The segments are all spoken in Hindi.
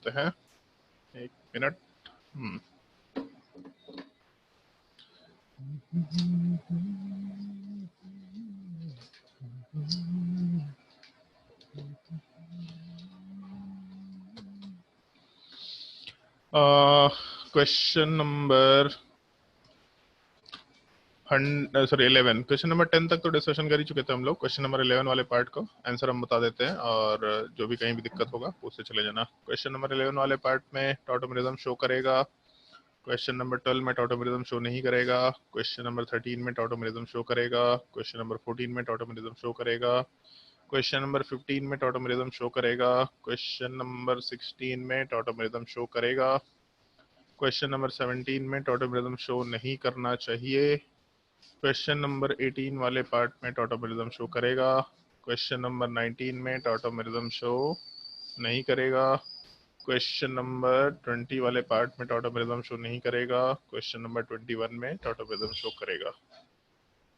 लेते हैं, 1 minute. Question number 11, question number 10 तक तो डिस्कशन कर ही चुके थे हम लोग। क्वेश्चन नंबर 11 वाले पार्ट को आंसर हम बता देते हैं और जो भी कहीं भी दिक्कत होगा उससे चले जाना। क्वेश्चन नंबर 11 वाले पार्ट में टॉटोमेरिज्म शो करेगा, क्वेश्चन नंबर 12 में टॉटोमेरिज्म शो नहीं करेगा, क्वेश्चन नंबर 13 में टॉटोमेरिज्म शो करेगा, क्वेश्चन नंबर 14 में टॉटोमेरिज्म शो करेगा, क्वेश्चन नंबर 15 में टॉटोमेरिज्म शो करेगा, क्वेश्चन नंबर 16 में टॉटोमेरिज्म शो करेगा, क्वेश्चन नंबर 17 में टॉटोमेरिज्म शो नहीं करना चाहिए, क्वेश्चन नंबर 18 वाले पार्ट में टॉटोमेरिज्म शो करेगा, क्वेश्चन नंबर 19 में टॉटोमेरिज्म शो नहीं करेगा, क्वेश्चन नंबर 20 वाले पार्ट में टॉटोमेरिज्म शो नहीं करेगा, क्वेश्चन नंबर 21 में टॉटोमेरिज्म शो करेगा।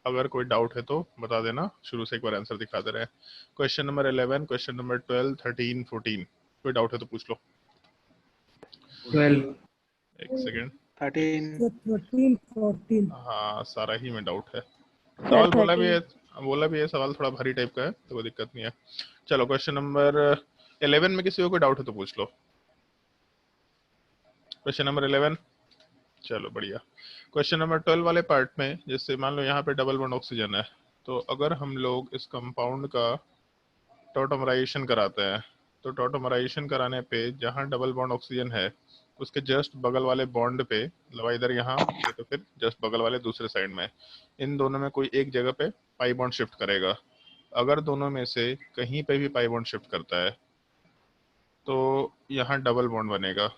अगर कोई डाउट है तो बता देना, शुरू से एक बार आंसर दिखा दे रहे हैं। क्वेश्चन नंबर 11, क्वेश्चन नंबर 12, 13, 14, कोई डाउट है तो पूछ लो। 12, एक सेकेंड, 13, 14। हाँ सारा ही में डाउट है। सवाल बोला भी है, सवाल थोड़ा भारी टाइप का है तो कोई दिक्कत नहीं है। चलो क्वेश्चन नंबर 11 में किसी को कोई डाउट है तो पूछ लो। क्वेश्चन नंबर 11, चलो बढ़िया। क्वेश्चन नंबर 12 वाले पार्ट में जैसे मान लो यहाँ पे डबल बॉन्ड ऑक्सीजन है, तो अगर हम लोग इस कंपाउंड का टॉटोमराइजेशन कराते हैं तो टॉटोमराइजेशन कराने पे जहाँ डबल बॉन्ड ऑक्सीजन है उसके जस्ट बगल वाले बॉन्ड पे, मतलब इधर यहाँ या तो फिर जस्ट बगल वाले दूसरे साइड में, इन दोनों में कोई एक जगह पे पाई बॉन्ड शिफ्ट करेगा। अगर दोनों में से कहीं पे भी पाई बॉन्ड शिफ्ट करता है तो यहाँ डबल बॉन्ड बनेगा।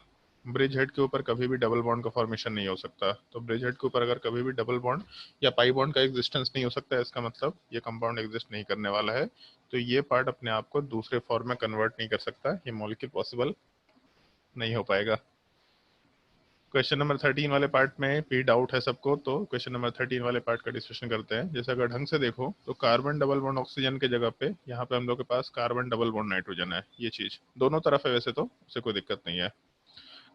ब्रिज हेड के ऊपर कभी भी डबल बॉन्ड का फॉर्मेशन नहीं हो सकता। तो ब्रिज हेड के ऊपर अगर कभी भी डबल बॉन्ड या पाई बॉन्ड का एग्जिस्टेंस नहीं हो सकता है, इसका मतलब ये कंपाउंड एग्जिस्ट नहीं करने वाला है। तो ये पार्ट अपने आप को दूसरे फॉर्म में कन्वर्ट नहीं कर सकता, ये मॉलिक्यूल पॉसिबल नहीं हो पाएगा। क्वेश्चन नंबर 13 वाले पार्ट में भी डाउट है सबको, तो क्वेश्चन नंबर 13 वाले पार्ट का डिस्कशन करते हैं। जैसे अगर ढंग से देखो तो कार्बन डबल बॉन्ड ऑक्सीजन के जगह पे यहाँ पे हम लोग के पास कार्बन डबल बॉन्ड नाइट्रोजन है। ये चीज दोनों तरफ है वैसे तो, उससे कोई दिक्कत नहीं है।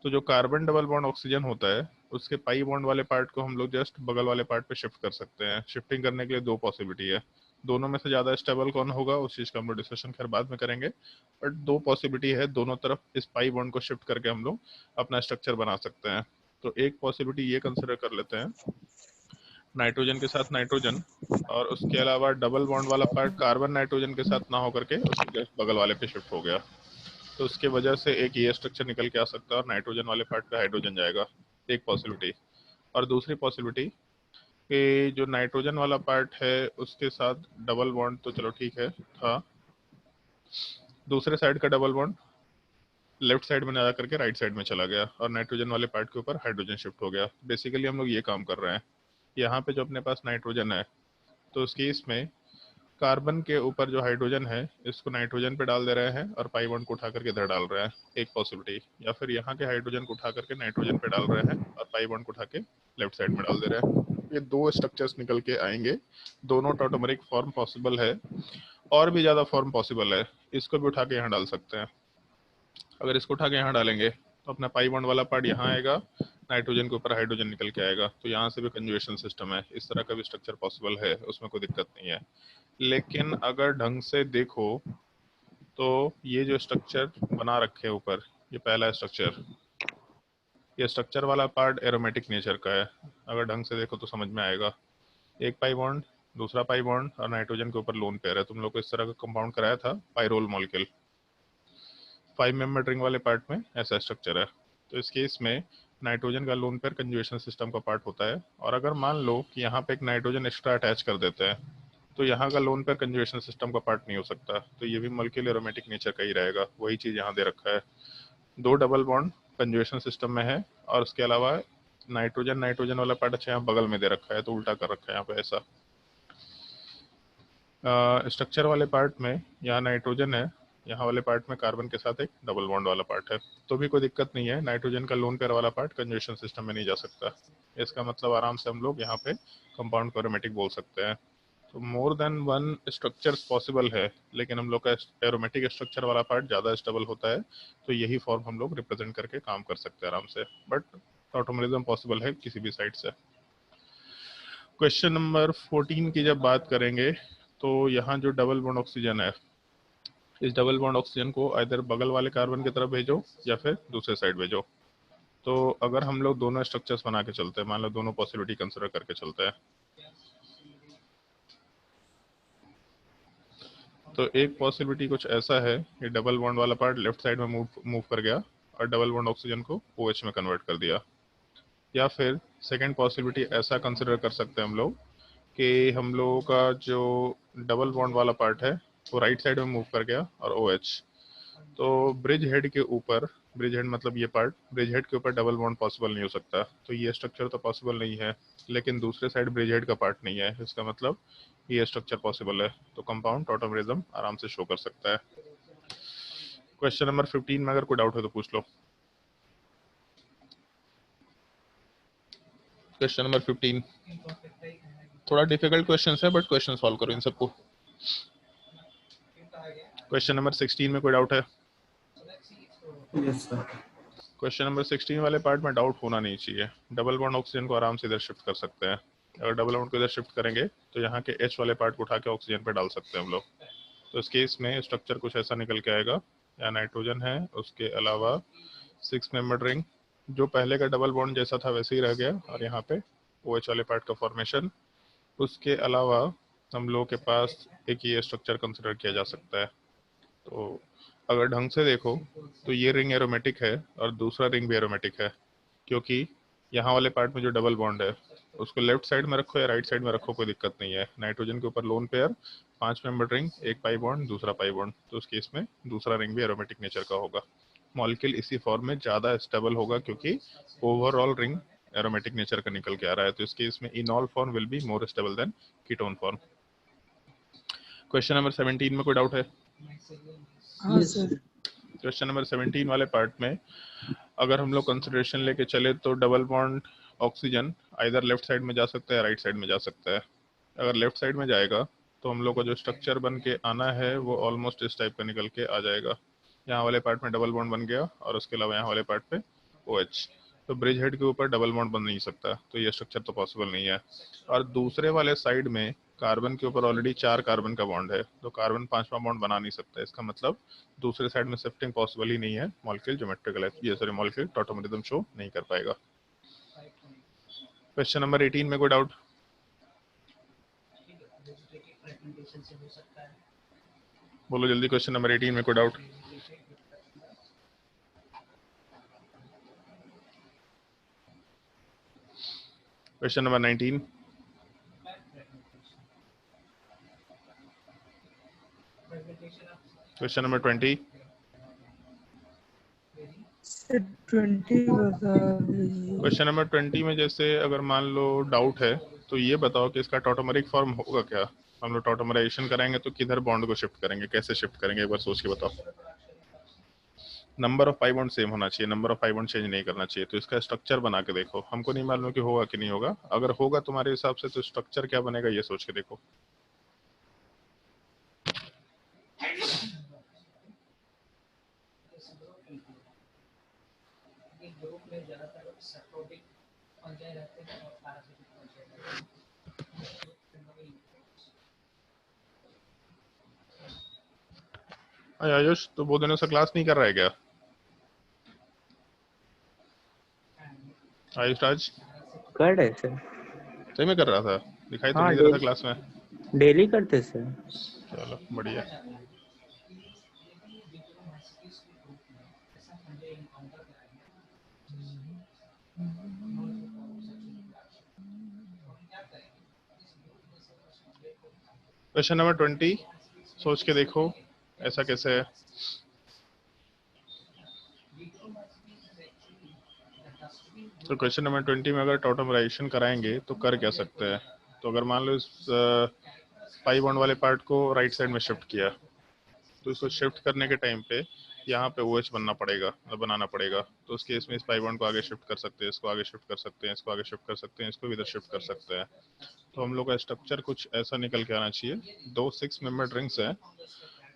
तो जो कार्बन डबल बॉन्ड ऑक्सीजन होता है उसके पाई बॉन्ड वाले पार्ट को हम लोग जस्ट बगल वाले पार्ट पे शिफ्ट कर सकते हैं। शिफ्टिंग करने के लिए दो पॉसिबिलिटी है। दोनों में से ज्यादा स्टेबल कौन होगा उस चीज का हम लोग डिस्कशन खैर बाद में करेंगे, बट दो पॉसिबिलिटी है, दोनों तरफ इस पाई बॉन्ड को शिफ्ट करके हम लोग अपना स्ट्रक्चर बना सकते हैं। तो एक पॉसिबिलिटी ये कंसिडर कर लेते हैं, नाइट्रोजन के साथ नाइट्रोजन, और उसके अलावा डबल बॉन्ड वाला पार्ट कार्बन नाइट्रोजन के साथ ना होकर के उसके जस्ट बगल वाले पे शिफ्ट हो गया। तो उसके वजह से एक ये स्ट्रक्चर निकल के आ सकता है और नाइट्रोजन वाले पार्ट पे हाइड्रोजन जाएगा, एक पॉसिबिलिटी। और दूसरी पॉसिबिलिटी कि जो नाइट्रोजन वाला पार्ट है उसके साथ डबल बॉन्ड तो चलो ठीक है था, दूसरे साइड का डबल बॉन्ड लेफ्ट साइड में जा करके राइट साइड में चला गया और नाइट्रोजन वाले पार्ट के ऊपर हाइड्रोजन शिफ्ट हो गया। बेसिकली हम लोग ये काम कर रहे हैं। यहाँ पे जो अपने पास नाइट्रोजन है तो उस केस में कार्बन के ऊपर जो हाइड्रोजन है इसको नाइट्रोजन पे डाल दे रहे हैं और पाई बॉन्ड को उठा करके इधर डाल रहे हैं, एक पॉसिबिलिटी। या फिर यहाँ के हाइड्रोजन को उठा करके नाइट्रोजन पे डाल रहे हैं और पाई बॉन्ड को उठा के लेफ्ट साइड में डाल दे रहे हैं। ये दो स्ट्रक्चर्स निकल के आएंगे, दोनों टॉटोमेरिक फॉर्म पॉसिबल है, और भी ज्यादा फॉर्म पॉसिबल है। इसको भी उठा के यहाँ डाल सकते हैं। अगर इसको उठा के यहाँ डालेंगे तो अपना पाई बॉन्ड वाला पार्ट यहाँ आएगा, नाइट्रोजन के ऊपर हाइड्रोजन निकल के आएगा, तो यहाँ से भी कंजुगेशन सिस्टम है। इस तरह का भी स्ट्रक्चर पॉसिबल है, उसमें कोई दिक्कत नहीं है। लेकिन अगर ढंग से देखो तो ये जो स्ट्रक्चर बना रखे हैं ऊपर, ये पहला स्ट्रक्चर, ये स्ट्रक्चर वाला पार्ट एरोमेटिक नेचर का है। अगर ढंग से देखो तो समझ में आएगा। एक पाई बॉन्ड, दूसरा पाई बॉन्ड और नाइट्रोजन के ऊपर लोन पेयर है। तुम लोग को इस तरह का कंपाउंड कराया था पाइरोल मॉलिक्यूल। 5 मेंबर रिंग वाले पार्ट में ऐसा स्ट्रक्चर है। तो इस केस में नाइट्रोजन का लोन पेयर कंजुगेशन सिस्टम का पार्ट होता है। और अगर मान लो कि यहाँ पे एक नाइट्रोजन एक्स्ट्रा अटैच कर देते हैं तो यहाँ का लोन पेयर कंजुगेशन सिस्टम का पार्ट नहीं हो सकता, तो ये भी मॉलिक्यूल एरोमेटिक नेचर का ही रहेगा। वही चीज यहाँ दे रखा है, दो डबल बॉन्ड कंजुगेशन सिस्टम में है और उसके अलावा नाइट्रोजन नाइट्रोजन वाला पार्ट अच्छा यहाँ बगल में दे रखा है, तो उल्टा कर रखा है यहाँ पे ऐसा। स्ट्रक्चर वाले पार्ट में यहाँ नाइट्रोजन है, यहाँ वाले पार्ट में कार्बन के साथ एक डबल बॉन्ड वाला पार्ट है, तो भी कोई दिक्कत नहीं है। नाइट्रोजन का लोन पेयर वाला पार्ट कंजुगेशन सिस्टम में नहीं जा सकता। इसका मतलब आराम से हम लोग यहाँ पे कंपाउंड को एरोमेटिक बोल सकते हैं। तो more than one structures possible है, लेकिन हम लोग का एरोमेटिक स्ट्रक्चर वाला पार्ट ज़्यादा स्टेबल होता है, तो यही फॉर्म हम लोग रिप्रेजेंट करके काम कर सकते हैं आराम से, बट टॉटोमरिज्म पॉसिबल है किसी भी साइड से। क्वेश्चन नंबर 14 की जब बात करेंगे तो यहाँ जो डबल बॉन्ड ऑक्सीजन है, इस डबल बॉन्ड ऑक्सीजन को इधर बगल वाले कार्बन की तरफ भेजो या फिर दूसरे साइड भेजो। तो अगर हम लोग दोनों स्ट्रक्चर्स बना के चलते हैं, मान लो दोनों पॉसिबिलिटी कंसिडर करके चलते हैं, तो एक पॉसिबिलिटी कुछ ऐसा है, ये डबल बॉन्ड वाला पार्ट लेफ्ट साइड में मूव कर गया और डबल बॉन्ड ऑक्सीजन को OH में कन्वर्ट कर दिया। या फिर सेकेंड पॉसिबिलिटी ऐसा कंसिडर कर सकते हैं हम लोग कि हम लोगों का जो डबल बॉन्ड वाला पार्ट है वो राइट साइड में मूव कर गया और OH, तो ब्रिज हेड के ऊपर, ब्रिज हेड मतलब ये पार्ट, ब्रिज हेड के ऊपर डबल बॉन्ड पॉसिबल नहीं हो सकता, तो ये स्ट्रक्चर तो पॉसिबल नहीं है, लेकिन दूसरे साइड ब्रिज हेड का पार्ट नहीं है, इसका मतलब ये स्ट्रक्चर पॉसिबल है, तो कंपाउंड टॉटोमरिज्म आराम से शो कर सकता है। क्वेश्चन नंबर 15 में अगर कोई डाउट हो तो पूछ लो। क्वेश्चन नंबर 15 थोड़ा डिफिकल्ट क्वेश्चन है, बट क्वेश्चन सॉल्व करो इन सबको। क्वेश्चन नंबर 16 में कोई डाउट है? Yes sir. क्वेश्चन नंबर 16 वाले पार्ट में डाउट होना नहीं चाहिए। डबल बॉन्ड ऑक्सीजन को आराम से इधर शिफ्ट कर सकते हैं, अगर डबल बॉन्ड को इधर शिफ्ट करेंगे तो यहाँ के H वाले पार्ट को उठा के ऑक्सीजन पे डाल सकते हैं हम लोग। तो इस केस में स्ट्रक्चर कुछ ऐसा निकल के आएगा, यहाँ नाइट्रोजन है, उसके अलावा 6 मेंबर्ड रिंग, जो पहले का डबल बॉन्ड जैसा था वैसे ही रह गया, और यहाँ पे OH वाले पार्ट का फॉर्मेशन। उसके अलावा हम लोग के पास एक ये स्ट्रक्चर कंसिडर किया जा सकता है। तो अगर ढंग से देखो तो ये रिंग एरोमेटिक है और दूसरा रिंग भी एरोमेटिक है, क्योंकि यहाँ वाले पार्ट में जो डबल बॉन्ड है उसको लेफ्ट साइड में रखो या राइट साइड में रखो कोई दिक्कत नहीं है। नाइट्रोजन के ऊपर लोन पेयर, 5 मेंबर्ड रिंग, एक पाई बॉन्ड, दूसरा पाई बॉन्ड, तो उस केस में दूसरा रिंग भी एरोमेटिक नेचर का होगा। मॉलिक्यूल इसी फॉर्म में ज़्यादा स्टेबल होगा क्योंकि ओवरऑल रिंग एरोमेटिक नेचर का निकल के आ रहा है, तो इस केस में इनॉल form will be more stable then ketone form. Question number 17 में कोई डाउट है? हाँ सर। क्वेश्चन नंबर 17 वाले पार्ट में अगर हम लोग कंसिडरेशन लेके चले तो डबल बॉन्ड ऑक्सीजन इधर लेफ्ट साइड में जा सकता है, राइट साइड में जा सकता है। अगर लेफ्ट साइड में जाएगा तो हम लोग का जो स्ट्रक्चर बन के आना है वो ऑलमोस्ट इस टाइप का निकल के आ जाएगा। यहाँ वाले पार्ट में डबल बॉन्ड बन गया और उसके अलावा यहाँ वाले पार्ट पे OH, तो ब्रिज हेड के ऊपर डबल बॉन्ड बन नहीं सकता, तो ये स्ट्रक्चर तो पॉसिबल नहीं है। और दूसरे वाले साइड में कार्बन के ऊपर ऑलरेडी 4 कार्बन का बॉन्ड है, तो कार्बन 5वां बॉन्ड बना नहीं सकता, इसका मतलब दूसरे साइड में शिफ्टिंग पॉसिबल ही नहीं है, मॉलिक्यूल ज्योमेट्रिकल है, ये सॉरी मॉलिक्यूल टॉटोमरिज्म शो नहीं कर पाएगा। क्वेश्चन नंबर 18 में कोई डाउट? बोलो जल्दी, क्वेश्चन नंबर 18 में कोई doubt? Question number 19। Question number 20। Sir 20 बता दीजिए। क्वेश्चन नंबर 20 में जैसे अगर मान लो डाउट है तो ये बताओ कि इसका टॉटोमरिक फॉर्म होगा क्या। हम लोग टॉटोमराइजेशन कराएंगे तो किधर बॉन्ड को शिफ्ट करेंगे, कैसे शिफ्ट करेंगे, एक बार सोच के बताओ। Number of pi bond same होना चाहिए, number of pi bond change नहीं करना चाहिए, तो इसका स्ट्रक्चर बना के देखो। हमको नहीं मालूम कि होगा कि नहीं होगा, अगर होगा तुम्हारे हिसाब से तो स्ट्रक्चर क्या बनेगा ये सोच के देखो। आयुष तो बहुत दिनों से क्लास नहीं कर रहा है क्या? आयुष राज कर रहे सर। सही में कर रहा था, दिखाई तो हाँ नहीं दे रहा था क्लास में। डेली करते सर। चलो बढ़िया। क्वेश्चन नंबर 20 सोच के देखो ऐसा कैसे है। तो क्वेश्चन नंबर 20 में अगर टॉटोमराइजेशन कराएंगे तो कर क्या सकते हैं। तो अगर मान लो इस पाई बॉन्ड वाले पार्ट को राइट साइड में शिफ्ट किया, तो इसको शिफ्ट करने के टाइम पे यहाँ पे OH बनना पड़ेगा, मतलब बनाना पड़ेगा। तो उस केस में इस पाई बॉन्ड को आगे शिफ्ट कर सकते हैं, इसको आगे शिफ्ट कर सकते हैं, इसको आगे शिफ्ट कर सकते हैं, इसको भी इधर शिफ्ट कर सकते हैं। तो हम लोग का स्ट्रक्चर कुछ ऐसा निकल के आना चाहिए। 2 6 मेंबर्ड रिंग्स हैं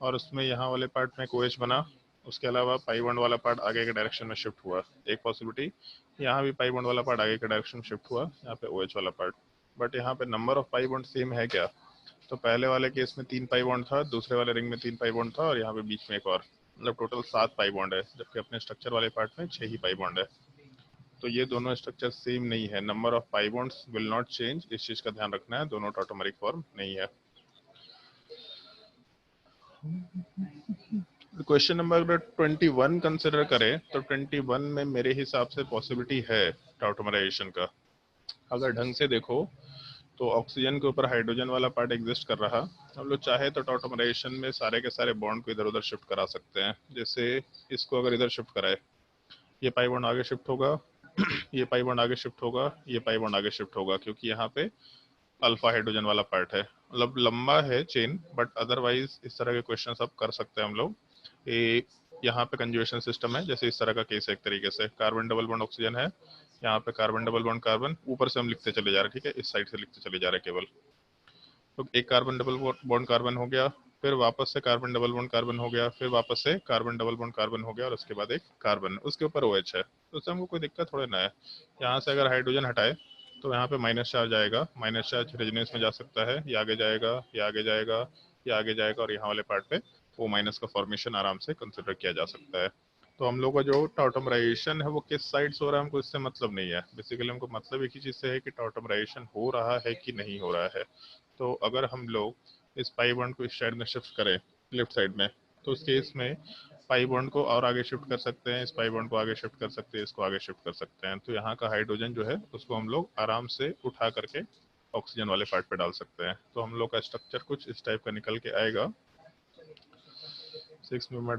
और उसमें यहाँ वाले पार्ट में OH बना, उसके अलावा पाई बॉन्ड वाला पार्ट आगे के डायरेक्शन में शिफ्ट हुआ। एक पॉसिबिलिटी, यहाँ भी पाई बॉन्ड वाला पार्ट आगे के डायरेक्शन में शिफ्ट हुआ, यहाँ पे OH वाला पार्ट। बट यहाँ पे number of pi bond same है क्या? तो पहले वाले केस में 3 पाई बॉन्ड था, दूसरे वाले रिंग में 3 पाई बॉन्ड था और यहाँ पे बीच में एक और, मतलब टोटल 7 पाई बॉन्ड है, जबकि अपने स्ट्रक्चर वाले पार्ट में 6 ही पाई बॉन्ड है। तो ये दोनों स्ट्रक्चर सेम नहीं है। Number of pi bonds will not change, इस चीज का ध्यान रखना है, दोनों टॉटोमेरिक फॉर्म नहीं है। क्वेश्चन नंबर अगर 21 कंसिडर करें तो 21 में मेरे हिसाब से पॉसिबिलिटी है टॉटोमराइजेशन का। अगर ढंग से देखो तो ऑक्सीजन के ऊपर हाइड्रोजन वाला पार्ट एग्जिस्ट कर रहा, हम लोग चाहे तो टॉटोमराइजेशन में सारे के सारे बॉन्ड को इधर उधर शिफ्ट करा सकते हैं। जैसे इसको अगर इधर शिफ्ट कराए, ये पाई बॉन्ड आगे शिफ्ट होगा, ये पाई बॉन्ड आगे शिफ्ट होगा, ये पाई बॉन्ड आगे शिफ्ट होगा, क्योंकि यहाँ पे अल्फा हाइड्रोजन वाला पार्ट है। मतलब लंबा है चेन, बट अदरवाइज इस तरह के क्वेश्चन सब कर सकते हैं हम लोग। ये यहाँ पे कंजुगेशन सिस्टम है, जैसे इस तरह का केस है एक तरीके से, कार्बन डबल बॉन्ड ऑक्सीजन है, यहाँ पे कार्बन डबल बॉन्ड कार्बन, ऊपर से हम लिखते चले जा रहे हैं, ठीक है, इस साइड से लिखते चले जा रहे हैं केवल। तो एक कार्बन डबल बॉन्ड कार्बन हो गया, फिर वापस से कार्बन डबल बॉन्ड कार्बन हो गया, फिर वापस से कार्बन डबल बॉन्ड कार्बन हो गया, और उसके बाद एक कार्बन, उसके ऊपर OH है। तो उससे हमको कोई दिक्कत थोड़ी ना है। यहाँ से अगर हाइड्रोजन हटाए तो यहाँ पे माइनस चार्ज आएगा, माइनस चार्ज रेजोनेंस में जा सकता है, ये आगे जाएगा, ये आगे जाएगा, ये आगे जाएगा, और यहाँ वाले पार्ट पे वो माइनस का फॉर्मेशन आराम से कंसिडर किया जा सकता है। तो हम लोग का जो टॉटोमराइजेशन है वो किस साइड से हो रहा है हमको इससे मतलब नहीं है। बेसिकली हमको मतलब एक ही चीज से है कि टॉटोमराइजेशन हो रहा है कि नहीं हो रहा है। तो अगर हम लोग इस पाई बॉन्ड को इस साइड में शिफ्ट करें, लेफ्ट साइड में, तो उस केस में पाई बॉन्ड को और आगे शिफ्ट कर सकते हैं, इस पाई बॉन्ड को आगे शिफ्ट कर सकते हैं, इसको आगे शिफ्ट कर सकते हैं। तो यहाँ का हाइड्रोजन जो है उसको हम लोग आराम से उठा करके ऑक्सीजन वाले पार्ट पे डाल सकते हैं। तो हम लोग का स्ट्रक्चर कुछ इस टाइप का निकल के आएगा। 6 मेंबर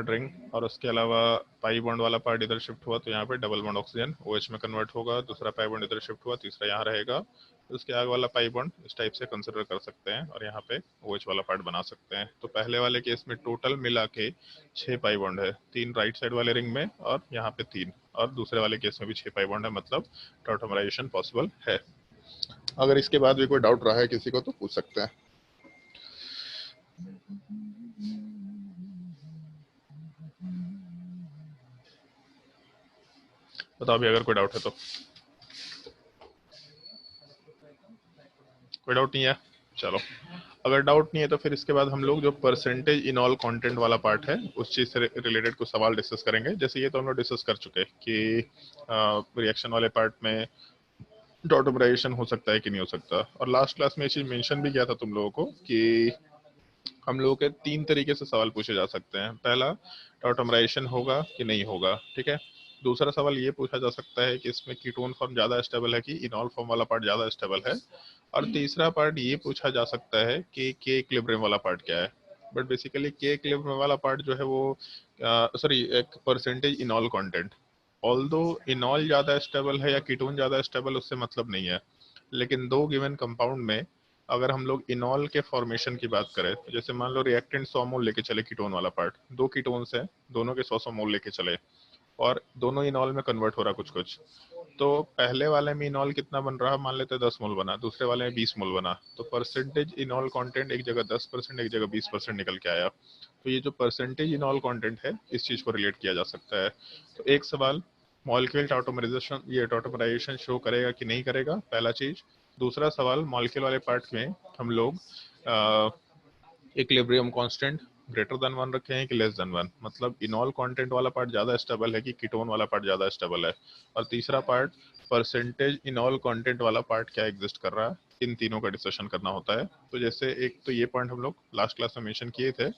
रिंग, और उसके अलावा पाई बॉन्ड वाला पार्ट इधर शिफ्ट हुआ तो यहाँ पे डबल बॉन्ड ऑक्सीजन OH में कन्वर्ट होगा, दूसरा पाई बॉन्ड इधर शिफ्ट हुआ, तीसरा यहाँ रहेगा, उसके आगे वाला पाई बॉन्ड इस टाइप से कंसिडर कर सकते हैं और यहाँ पे OH वाला पार्ट बना सकते हैं। तो पहले वाले केस में टोटल मिला के 6 पाई बॉन्ड है, 3 राइट साइड वाले रिंग में और यहाँ पे 3, और दूसरे वाले केस में भी 6 पाई बॉन्ड है, मतलब टॉटोमराइजेशन पॉसिबल है। अगर इसके बाद भी कोई डाउट रहा है किसी को तो पूछ सकते हैं। बताओ अभी अगर कोई डाउट है तो। कोई डाउट नहीं है, चलो। अगर डाउट नहीं है तो फिर इसके बाद हम लोग जो परसेंटेज इनॉल कंटेंट वाला पार्ट है उस चीज से रिलेटेड कुछ सवाल डिस्कस करेंगे। जैसे ये तो हम लोग डिस्कस कर चुके हैं कि रिएक्शन वाले पार्ट में टॉटोमराइजेशन हो सकता है कि नहीं हो सकता, और लास्ट क्लास में ये चीज मेंशन भी किया था तुम लोगों को कि हम लोगों के 3 तरीके से सवाल पूछे जा सकते हैं। पहला, टॉटोमराइजेशन होगा कि नहीं होगा, ठीक है। दूसरा सवाल ये पूछा जा सकता है कि इसमें कीटोन फॉर्म ज्यादा स्टेबल है कि इनॉल फॉर्म वाला पार्ट ज्यादा स्टेबल है। और तीसरा पार्ट ये पूछा जा सकता है कि के इक्विलिब्रियम वाला पार्ट क्या है। बट बेसिकली के इक्विलिब्रियम वाला पार्ट जो है वो सॉरी, एक परसेंटेज इनॉल कंटेंट, ऑल्दो इनॉल ज्यादा स्टेबल है या कीटोन ज्यादा स्टेबल उससे मतलब नहीं है, लेकिन दो गिवन कंपाउंड में अगर हम लोग इनॉल के फॉर्मेशन की बात करें तो जैसे मान लो रिएक्टेंट 100 मोल लेके चले, कीटोन वाला पार्ट, 2 कीटोन्स है, दोनों के 100 मोल लेके चले और दोनों इनॉल में कन्वर्ट हो रहा कुछ कुछ, तो पहले वाले में इनॉल कितना बन रहा, मान लेते 10 मोल बना, दूसरे वाले में 20 मोल बना, तो परसेंटेज इनॉल कंटेंट एक जगह 10%, एक जगह 20% निकल के आया। तो ये जो परसेंटेज इनॉल कंटेंट है इस चीज को रिलेट किया जा सकता है। तो एक सवाल, मॉलिक्यूल टॉटोमराइजेशन, ये टॉटोमराइजेशन शो करेगा कि नहीं करेगा, पहला चीज। दूसरा सवाल, मॉलिक्यूल वाले पार्ट में हम लोग इक्विलिब्रियम कांस्टेंट ग्रेटर देन 1 रखे हैं कि लेस देन 1, मतलब इनॉल कंटेंट वाला पार्ट ज्यादा स्टेबल है कि कीटोन वाला पार्ट ज्यादा स्टेबल है। और तीसरा पार्ट, परसेंटेज इनॉल कंटेंट वाला पार्ट क्या एग्जिस्ट कर रहा है, इन तीनों का डिस्कशन करना होता है। तो जैसे एक तो ये पॉइंट हम लोग लास्ट क्लास में मेंशन किए थे,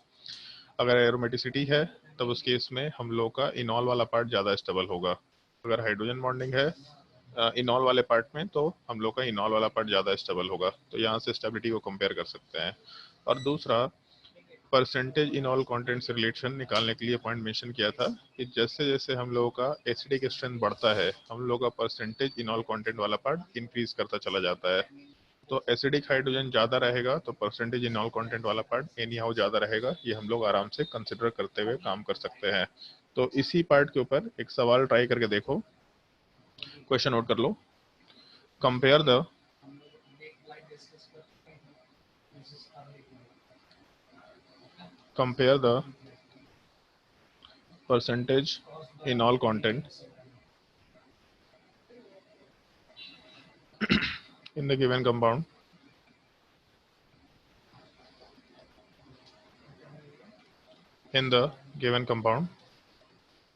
अगर एरोमेटिसिटी है तब उस केस में हम लोग का इनॉल वाला पार्ट ज्यादा स्टेबल होगा। अगर हाइड्रोजन बॉन्डिंग है इनॉल वाले पार्ट में तो हम लोग का इनॉल वाला पार्ट ज्यादा स्टेबल होगा। तो यहाँ से स्टेबिलिटी को कंपेयर कर सकते हैं। और दूसरा, परसेंटेज इनॉल कंटेंट से रिलेशन निकालने के लिए पॉइंट मेंशन किया था कि जैसे जैसे हम लोगों का एसिडिक स्ट्रेंथ बढ़ता है हम लोग का परसेंटेज इनॉल कंटेंट वाला पार्ट इंक्रीज करता चला जाता है। तो एसिडिक हाइड्रोजन ज़्यादा रहेगा तो परसेंटेज इनॉल कंटेंट वाला पार्ट एनी हाउ ज़्यादा रहेगा। ये हम लोग आराम से कंसिडर करते हुए काम कर सकते हैं। तो इसी पार्ट के ऊपर एक सवाल ट्राई करके देखो, क्वेश्चन नोट कर लो। Compare the percentage enol content in the given compound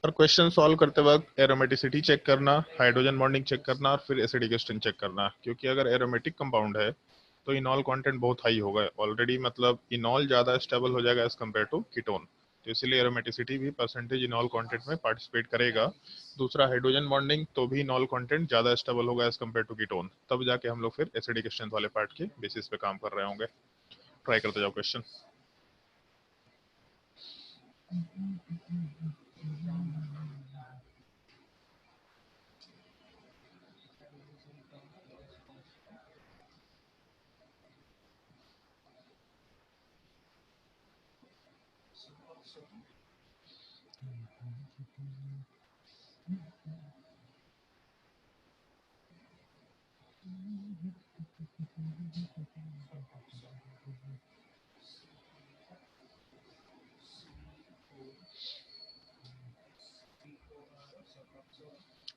और क्वेश्चन सॉल्व करते वक्त एरोमेटिसिटी चेक करना, हाइड्रोजन बॉन्डिंग चेक करना और फिर एसिडिक स्ट्रेंथ चेक करना। क्योंकि अगर एरोमेटिक कंपाउंड है तो इनॉल कंटेंट बहुत हाई होगा ऑलरेडी, मतलब इनॉल ज़्यादा स्टेबल हो जाएगा एज कम्पेयर टू कीटोन। तो इसलिए एरोमेटिसिटी भी परसेंटेज इनॉल कंटेंट में पार्टिसिपेट करेगा। दूसरा हाइड्रोजन बॉन्डिंग तो भी इनॉल कंटेंट ज़्यादा स्टेबल होगा एज कम्पेयर टू कीटोन। तब जाके हम लोग फिर एसिडिक स्ट्रेंथ वाले पार्ट के बेसिस पे काम कर रहे होंगे। ट्राई करते जाओ क्वेश्चन।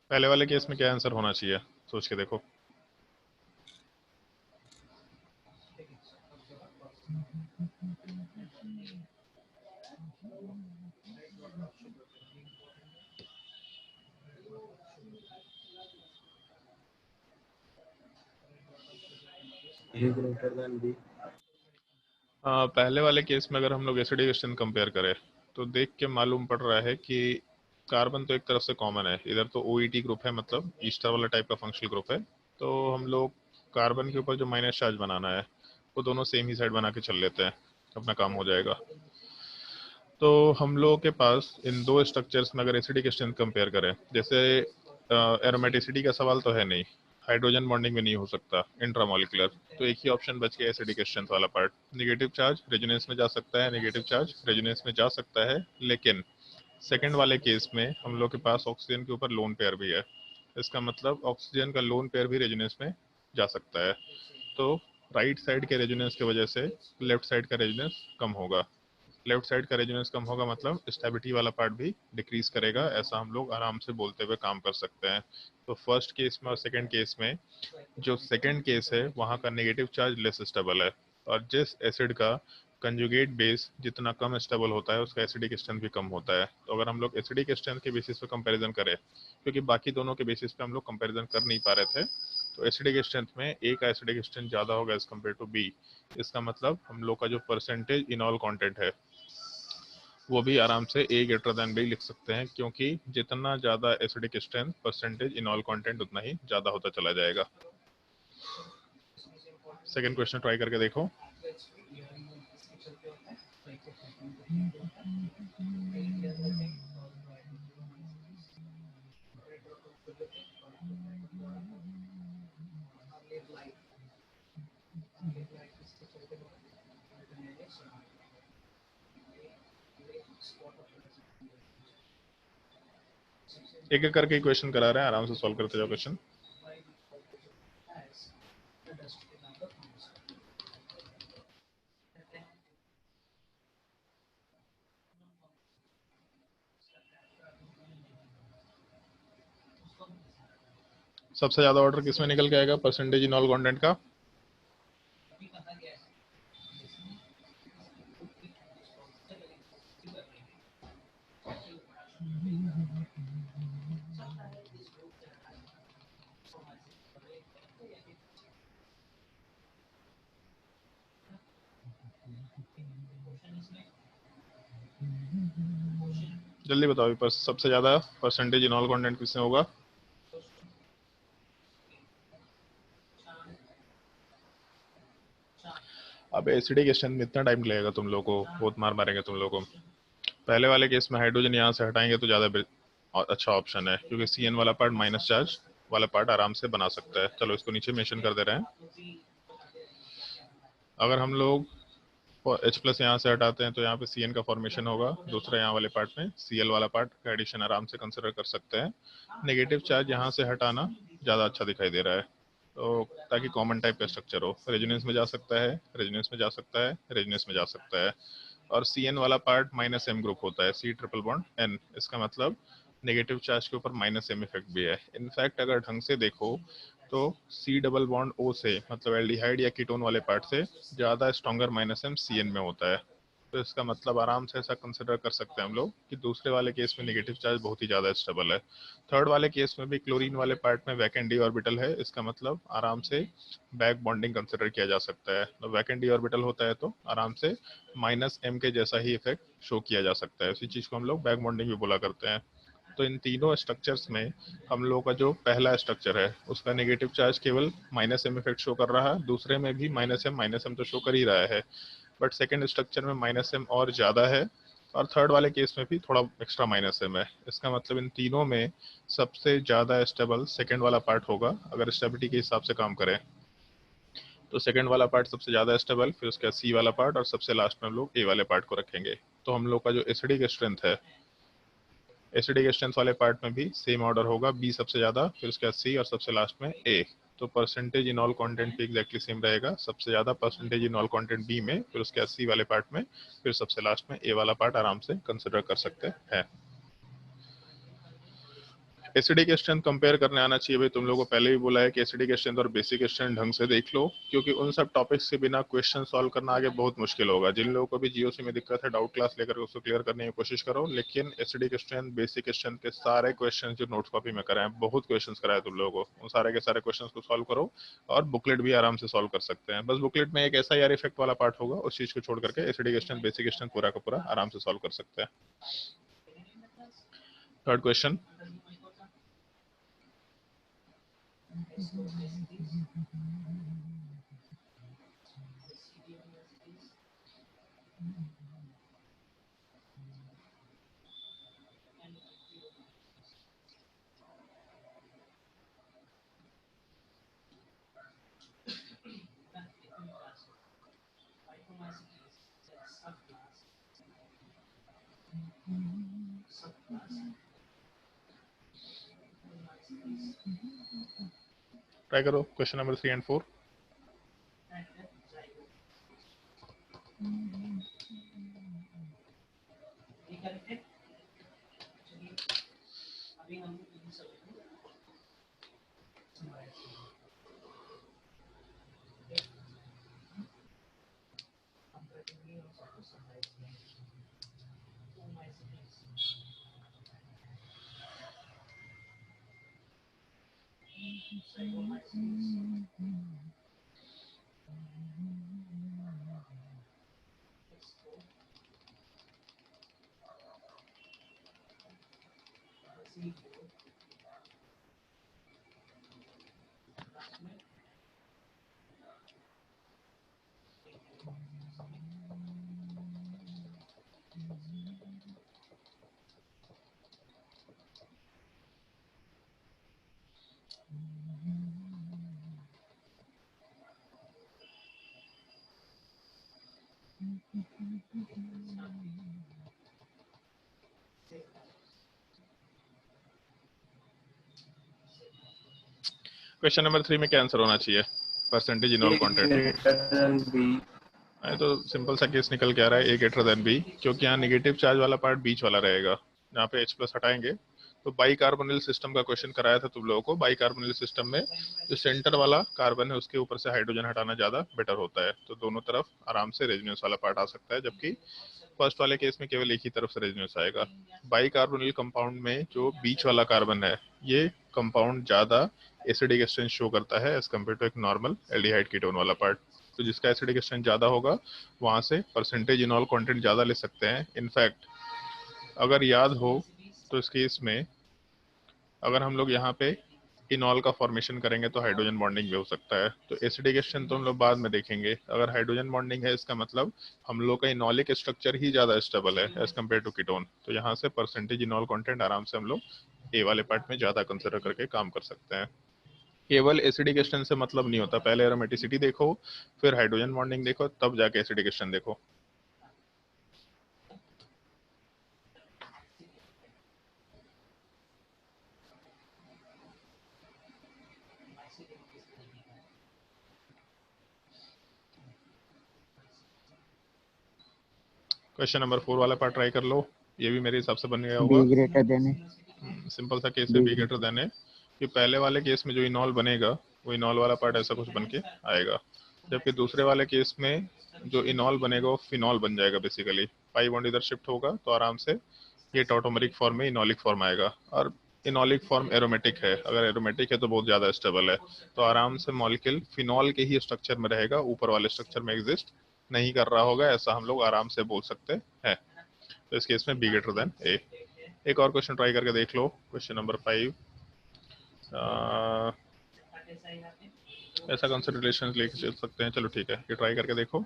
पहले वाले केस में क्या आंसर होना चाहिए, सोच के देखो। A greater than B. पहले वाले केस में अगर हम लोग एसिडिक स्ट्रेंथ कंपेयर करें तो देख के मालूम पड़ रहा है कि कार्बन तो एक तरफ से कॉमन है, इधर तो OET ग्रुप है, मतलब ईस्टर वाला टाइप का फंक्शनल ग्रुप है। तो हम लोग कार्बन के ऊपर जो माइनस चार्ज बनाना है वो दोनों सेम ही साइड बना के चल लेते हैं, अपना काम हो जाएगा। तो हम लोगों के पास इन दो स्ट्रक्चर्स में अगर एसिडिक स्ट्रेंथ कंपेयर करें, जैसे एरोमेटिसिटी का सवाल तो है नहीं, हाइड्रोजन बॉन्डिंग में नहीं हो सकता इंट्रामोलिकुलर, तो एक ही ऑप्शन बच गया एसिडिक स्ट्रेंथ वाला पार्ट। नेगेटिव चार्ज रेजोनेंस में जा सकता है, नेगेटिव चार्ज रेजोनेंस में जा सकता है, लेकिन सेकंड वाले केस में हम लोग के पास ऑक्सीजन के ऊपर लोन पेयर भी है। इसका मतलब ऑक्सीजन का लोन पेयर भी रेजोनेंस में जा सकता है। तो राइट साइड के रेजोनेंस की वजह से लेफ्ट साइड का रेजोनेंस कम होगा। लेफ्ट साइड का रेजोनेंस कम होगा मतलब स्टेबिलिटी वाला पार्ट भी डिक्रीज करेगा, ऐसा हम लोग आराम से बोलते हुए काम कर सकते हैं। तो फर्स्ट केस में और सेकंड केस में, जो सेकंड केस है वहाँ का नेगेटिव चार्ज लेस स्टेबल है, और जिस एसिड का कंजुगेट बेस जितना कम स्टेबल होता है उसका एसिडिक स्ट्रेंथ भी कम होता है। तो अगर हम लोग एसिडिक स्ट्रेंथ के बेसिस पे कंपैरिजन करें, क्योंकि बाकी दोनों के बेसिस पे हम लोग कंपैरिजन कर नहीं पा रहे थे, तो एसिडिक स्ट्रेंथ में ए का एसिडिक स्ट्रेंथ ज़्यादा होगा एज कम्पेयर टू बी। इसका मतलब हम लोग का जो परसेंटेज इनॉल कॉन्टेंट है वो भी आराम से ए ग्रेटर देन बी लिख सकते हैं, क्योंकि जितना ज़्यादा एसिडिक स्ट्रेंथ परसेंटेज इनॉल कॉन्टेंट उतना ही ज़्यादा होता चला जाएगा। सेकेंड क्वेश्चन ट्राई करके देखो। एक एक करके क्वेश्चन करा रहे हैं, आराम से सॉल्व करते जाओ क्वेश्चन। सबसे ज्यादा ऑर्डर किसमें निकल के आएगा परसेंटेज इनॉल कंटेंट का? जल्दी बताओ, पर सबसे ज्यादा परसेंटेज इनॉल कंटेंट किसमें होगा? अब एसिडिक स्ट्रेंथ में इतना टाइम लगेगा तुम लोगों को, बहुत मार मारेंगे तुम लोगों को। पहले वाले केस में हाइड्रोजन यहाँ से हटाएंगे तो ज्यादा अच्छा ऑप्शन है, क्योंकि CN वाला पार्ट माइनस चार्ज वाला पार्ट आराम से बना सकता है। चलो इसको नीचे मेंशन कर दे रहे हैं। अगर हम लोग H प्लस यहाँ से हटाते हैं तो यहाँ पे CN का फॉर्मेशन होगा, दूसरा यहाँ वाले पार्ट में Cl वाला पार्ट का एडिशन आराम से कंसिडर कर सकते हैं। नेगेटिव चार्ज यहाँ से हटाना ज़्यादा अच्छा दिखाई दे रहा है, तो ताकि कॉमन टाइप का स्ट्रक्चर हो, रेजोनेंस में जा सकता है, रेजोनेंस में जा सकता है, रेजोनेंस में जा सकता है। और CN वाला पार्ट -M ग्रुप होता है, C ट्रिपल बॉन्ड N, इसका मतलब नेगेटिव चार्ज के ऊपर -M इफेक्ट भी है। इनफैक्ट अगर ढंग से देखो तो C डबल बॉन्ड O से, मतलब एल्डिहाइड या कीटोन वाले पार्ट से ज़्यादा स्ट्रॉन्गर -M CN में होता है। तो इसका मतलब आराम से ऐसा कंसिडर कर सकते हैं हम लोग कि दूसरे वाले केस में नेगेटिव चार्ज बहुत ही ज़्यादा स्टेबल है। थर्ड वाले केस में भी क्लोरीन वाले पार्ट में वैकेंट डी ऑर्बिटल है, इसका मतलब आराम से बैक बॉन्डिंग कंसिडर किया जा सकता है। तो वैकेंट डी ऑर्बिटल होता है तो आराम से -M के जैसा ही इफेक्ट शो किया जा सकता है, उसी चीज़ को हम लोग बैक बॉन्डिंग भी बोला करते हैं। तो इन तीनों स्ट्रक्चर्स में हम लोगों का जो पहला स्ट्रक्चर है उसका नेगेटिव चार्ज केवल -M इफेक्ट शो कर रहा है, दूसरे में भी -M तो शो कर ही रहा है, बट सेकेंड स्ट्रक्चर में -M और ज़्यादा है, और थर्ड वाले केस में भी थोड़ा एक्स्ट्रा -M है। इसका मतलब इन तीनों में सबसे ज़्यादा स्टेबल सेकेंड वाला पार्ट होगा अगर स्टेबिलिटी के हिसाब से काम करें। तो सेकेंड वाला पार्ट सबसे ज़्यादा स्टेबल, फिर उसके बाद C वाला पार्ट, और सबसे लास्ट में हम लोग A वाले पार्ट को रखेंगे। तो हम लोग का जो एसिडिक स्ट्रेंथ है, एसिडिक स्ट्रेंथ वाले पार्ट में भी सेम ऑर्डर होगा, B सबसे ज़्यादा, फिर उसके बाद C और सबसे लास्ट में A। तो परसेंटेज इन ऑल कंटेंट भी एग्जैक्टली सेम रहेगा, सबसे ज़्यादा percentage in all content B में, फिर उसके बाद C वाले पार्ट में, फिर सबसे लास्ट में A वाला पार्ट आराम से कंसिडर कर सकते हैं। एसिडिक स्ट्रेंथ कंपेयर करने आना चाहिए भाई, तुम लोगों को पहले भी बोला है कि एसिडिक स्ट्रेंथ और बेसिक स्ट्रेंथ ढंग से देख लो, क्योंकि उन सब टॉपिक्स के बिना क्वेश्चन सॉल्व करना आगे बहुत मुश्किल होगा। जिन लोगों को भी जीओसी में दिक्कत है, डाउट क्लास लेकर उसको क्लियर करने की कोशिश करो, लेकिन एसिडिक स्ट्रेंथ बेसिक स्ट्रेंथ के सारे क्वेश्चन जो नोट्स कॉपी में कराए, बहुत क्वेश्चन कराए तुम लोगों को, उन सारे के सारे क्वेश्चन को सॉल्व करो, और बुकलेट भी आराम से सॉल्व कर सकते हैं। बस बुकलेट में एक ऐसा यार इफेक्ट वाला पार्ट होगा, उस चीज को छोड़ करके एसिडिक स्ट्रेंथ बेसिक स्ट्रेंथ पूरा का पूरा आराम से सॉल्व कर सकते हैं। थर्ड क्वेश्चन, ट्राई करो question number 3 and 4। Question number 3 में क्या आंसर होना चाहिए? Percentage in all content. तो सिंपल सा केस निकल के आ रहा है A ग्रेटर देन B, क्योंकि यहाँ नेगेटिव चार्ज वाला पार्ट बीच वाला रहेगा। यहाँ पे H प्लस हटाएंगे तो बाई कार्बोनिल सिस्टम का क्वेश्चन कराया था तुम लोगों को। बाई कार्बोनिल सिस्टम में जो सेंटर वाला कार्बन है उसके ऊपर से हाइड्रोजन हटाना ज्यादा बेटर होता है, तो दोनों तरफ आराम से रेजोनेंस वाला पार्ट आ सकता है, जबकि फर्स्ट वाले केस में केवल एक ही तरफ से रेजोनेंस आएगा। बाई कार्बोनिल कंपाउंड में जो बीच वाला कार्बन है, ये कंपाउंड ज्यादा एसिडिक स्ट्रेंथ शो करता है एज कम्पेयर टू एक नॉर्मल एल्डिहाइड कीटोन वाला पार्ट। तो जिसका एसिडिक स्ट्रेंथ ज्यादा होगा वहां से परसेंटेज इनॉल कंटेंट ज्यादा ले सकते हैं। इनफैक्ट अगर याद हो तो इस केस में अगर हम लोग यहाँ पे इनॉल का फॉर्मेशन करेंगे तो हाइड्रोजन बॉन्डिंग भी हो सकता है। तो एसिडिक स्ट्रेंथ तो हम लोग बाद में देखेंगे। अगर हाइड्रोजन बॉन्डिंग है इसका मतलब हम लोग का इनॉलिक स्ट्रक्चर ही ज्यादा स्टेबल है एज कम्पेयर टू कीटोन। तो यहाँ से परसेंटेज इनॉल कंटेंट आराम से हम लोग ए वाले पार्ट में ज्यादा कंसिडर करके काम कर सकते हैं। केवल एसिडिकेशन से मतलब नहीं होता, पहले एरोमेटिसिटी देखो, फिर हाइड्रोजन बॉन्डिंग देखो, तब जाके एसिडिकेशन देखो। क्वेश्चन नंबर 4 वाला पार्ट ट्राई कर लो, ये भी मेरे हिसाब से बन गया होगा। Be greater than A. Simple सा केस है बी ग्रेटर देन है, कि पहले वाले केस में जो इनॉल बनेगा वो इनॉल वाला पार्ट ऐसा कुछ बन के आएगा, जबकि दूसरे वाले केस में जो इनॉल बनेगा वो फिनॉल बन जाएगा बेसिकली। पाई बॉन्ड इधर शिफ्ट होगा तो आराम से ये टॉटोमरिक फॉर्म में इनॉलिक फॉर्म आएगा, और इनॉलिक फॉर्म एरोमेटिक है, अगर एरोमेटिक है तो बहुत ज्यादा स्टेबल है, तो आराम से मॉलिक्यूल फिनॉल के ही स्ट्रक्चर में रहेगा, ऊपर वाले स्ट्रक्चर में एग्जिस्ट नहीं कर रहा होगा, ऐसा हम लोग आराम से बोल सकते हैं। तो इस केस में बी ग्रेटर देन ए। एक और क्वेश्चन ट्राई करके देख लो, क्वेश्चन नंबर 5। ऐसा कौन सा रिलेशन लेके चल सकते हैं, चलो ठीक है, ये ट्राई करके देखो।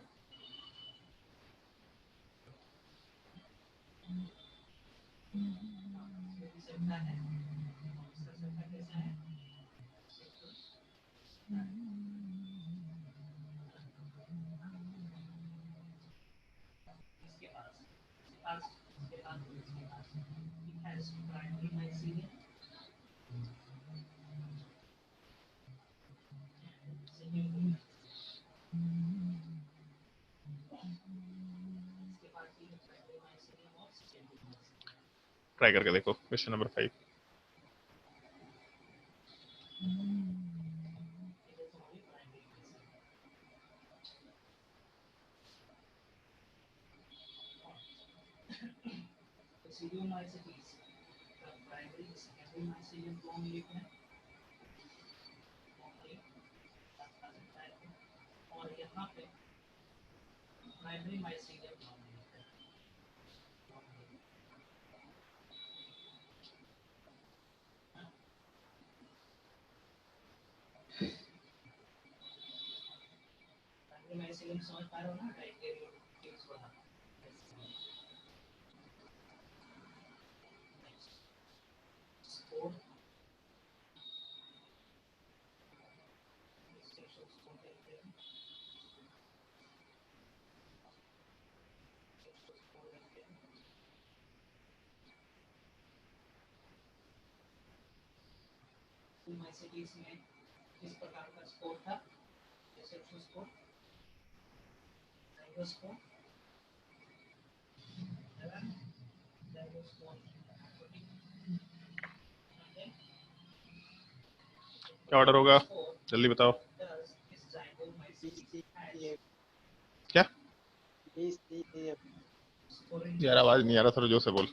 ट्राई करके देखो क्वेश्चन नंबर 5। क्या ऑर्डर होगा, जल्दी बताओ। क्या यार, आवाज नहीं आ रहा, थोड़ा जोर से बोल।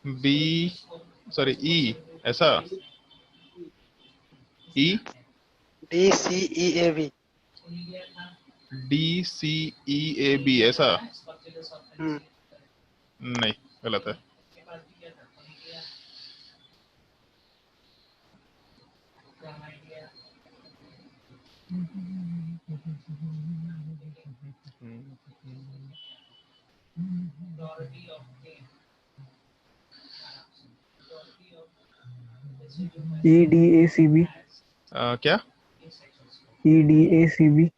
बी, सॉरी ई, ऐसा ई DCEAB। DCEAB ऐसा नहीं, गलत है। EDACB। क्या EDACB।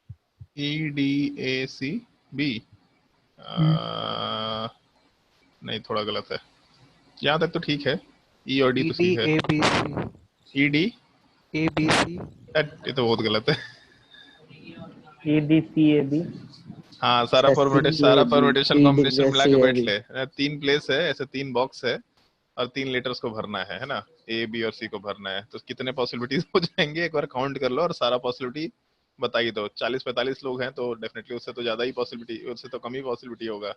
EDACB? नहीं, थोड़ा गलत है, यहाँ तक तो ठीक है, ई और डी तो सही है। EDABC। ED, ABC। ये तो बहुत गलत है। EDCAB। हाँ, सारा परम्यूटेशन कॉम्बिनेशन मिला के बैठ ले। 3 प्लेस है, ऐसे 3 बॉक्स है, और 3 लेटर्स को भरना है ना, ए बी और सी को भरना है, तो कितने पॉसिबिलिटीज हो जाएंगे एक बार काउंट कर लो, और सारा पॉसिबिलिटी बताइए। दो 40-45 लोग हैं तो डेफिनेटली उससे तो ज्यादा ही पॉसिबिलिटी, उससे तो कम ही पॉसिबिलिटी होगा।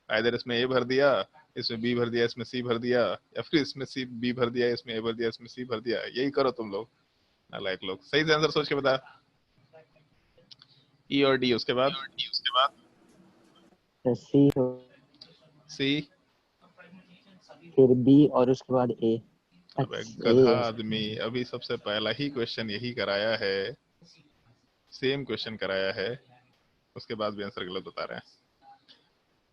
इधर इसमें ए भर दिया, इसमें बी भर दिया, इसमें सी भर दिया, या फिर इसमें सी बी भर दिया, इसमें ए भर दिया, इसमें सी भर दिया, यही करो तुम लोग, नालायक लोग। सही से आंसर सोच के बता। ई और डी, उसके बाद सी, सी। फिर बी और उसके बाद ए। अबे गधा आदमी, अभी सबसे पहला ही क्वेश्चन यही कराया है, सेम क्वेश्चन कराया है, उसके बाद भी आंसर गलत बता रहे हैं।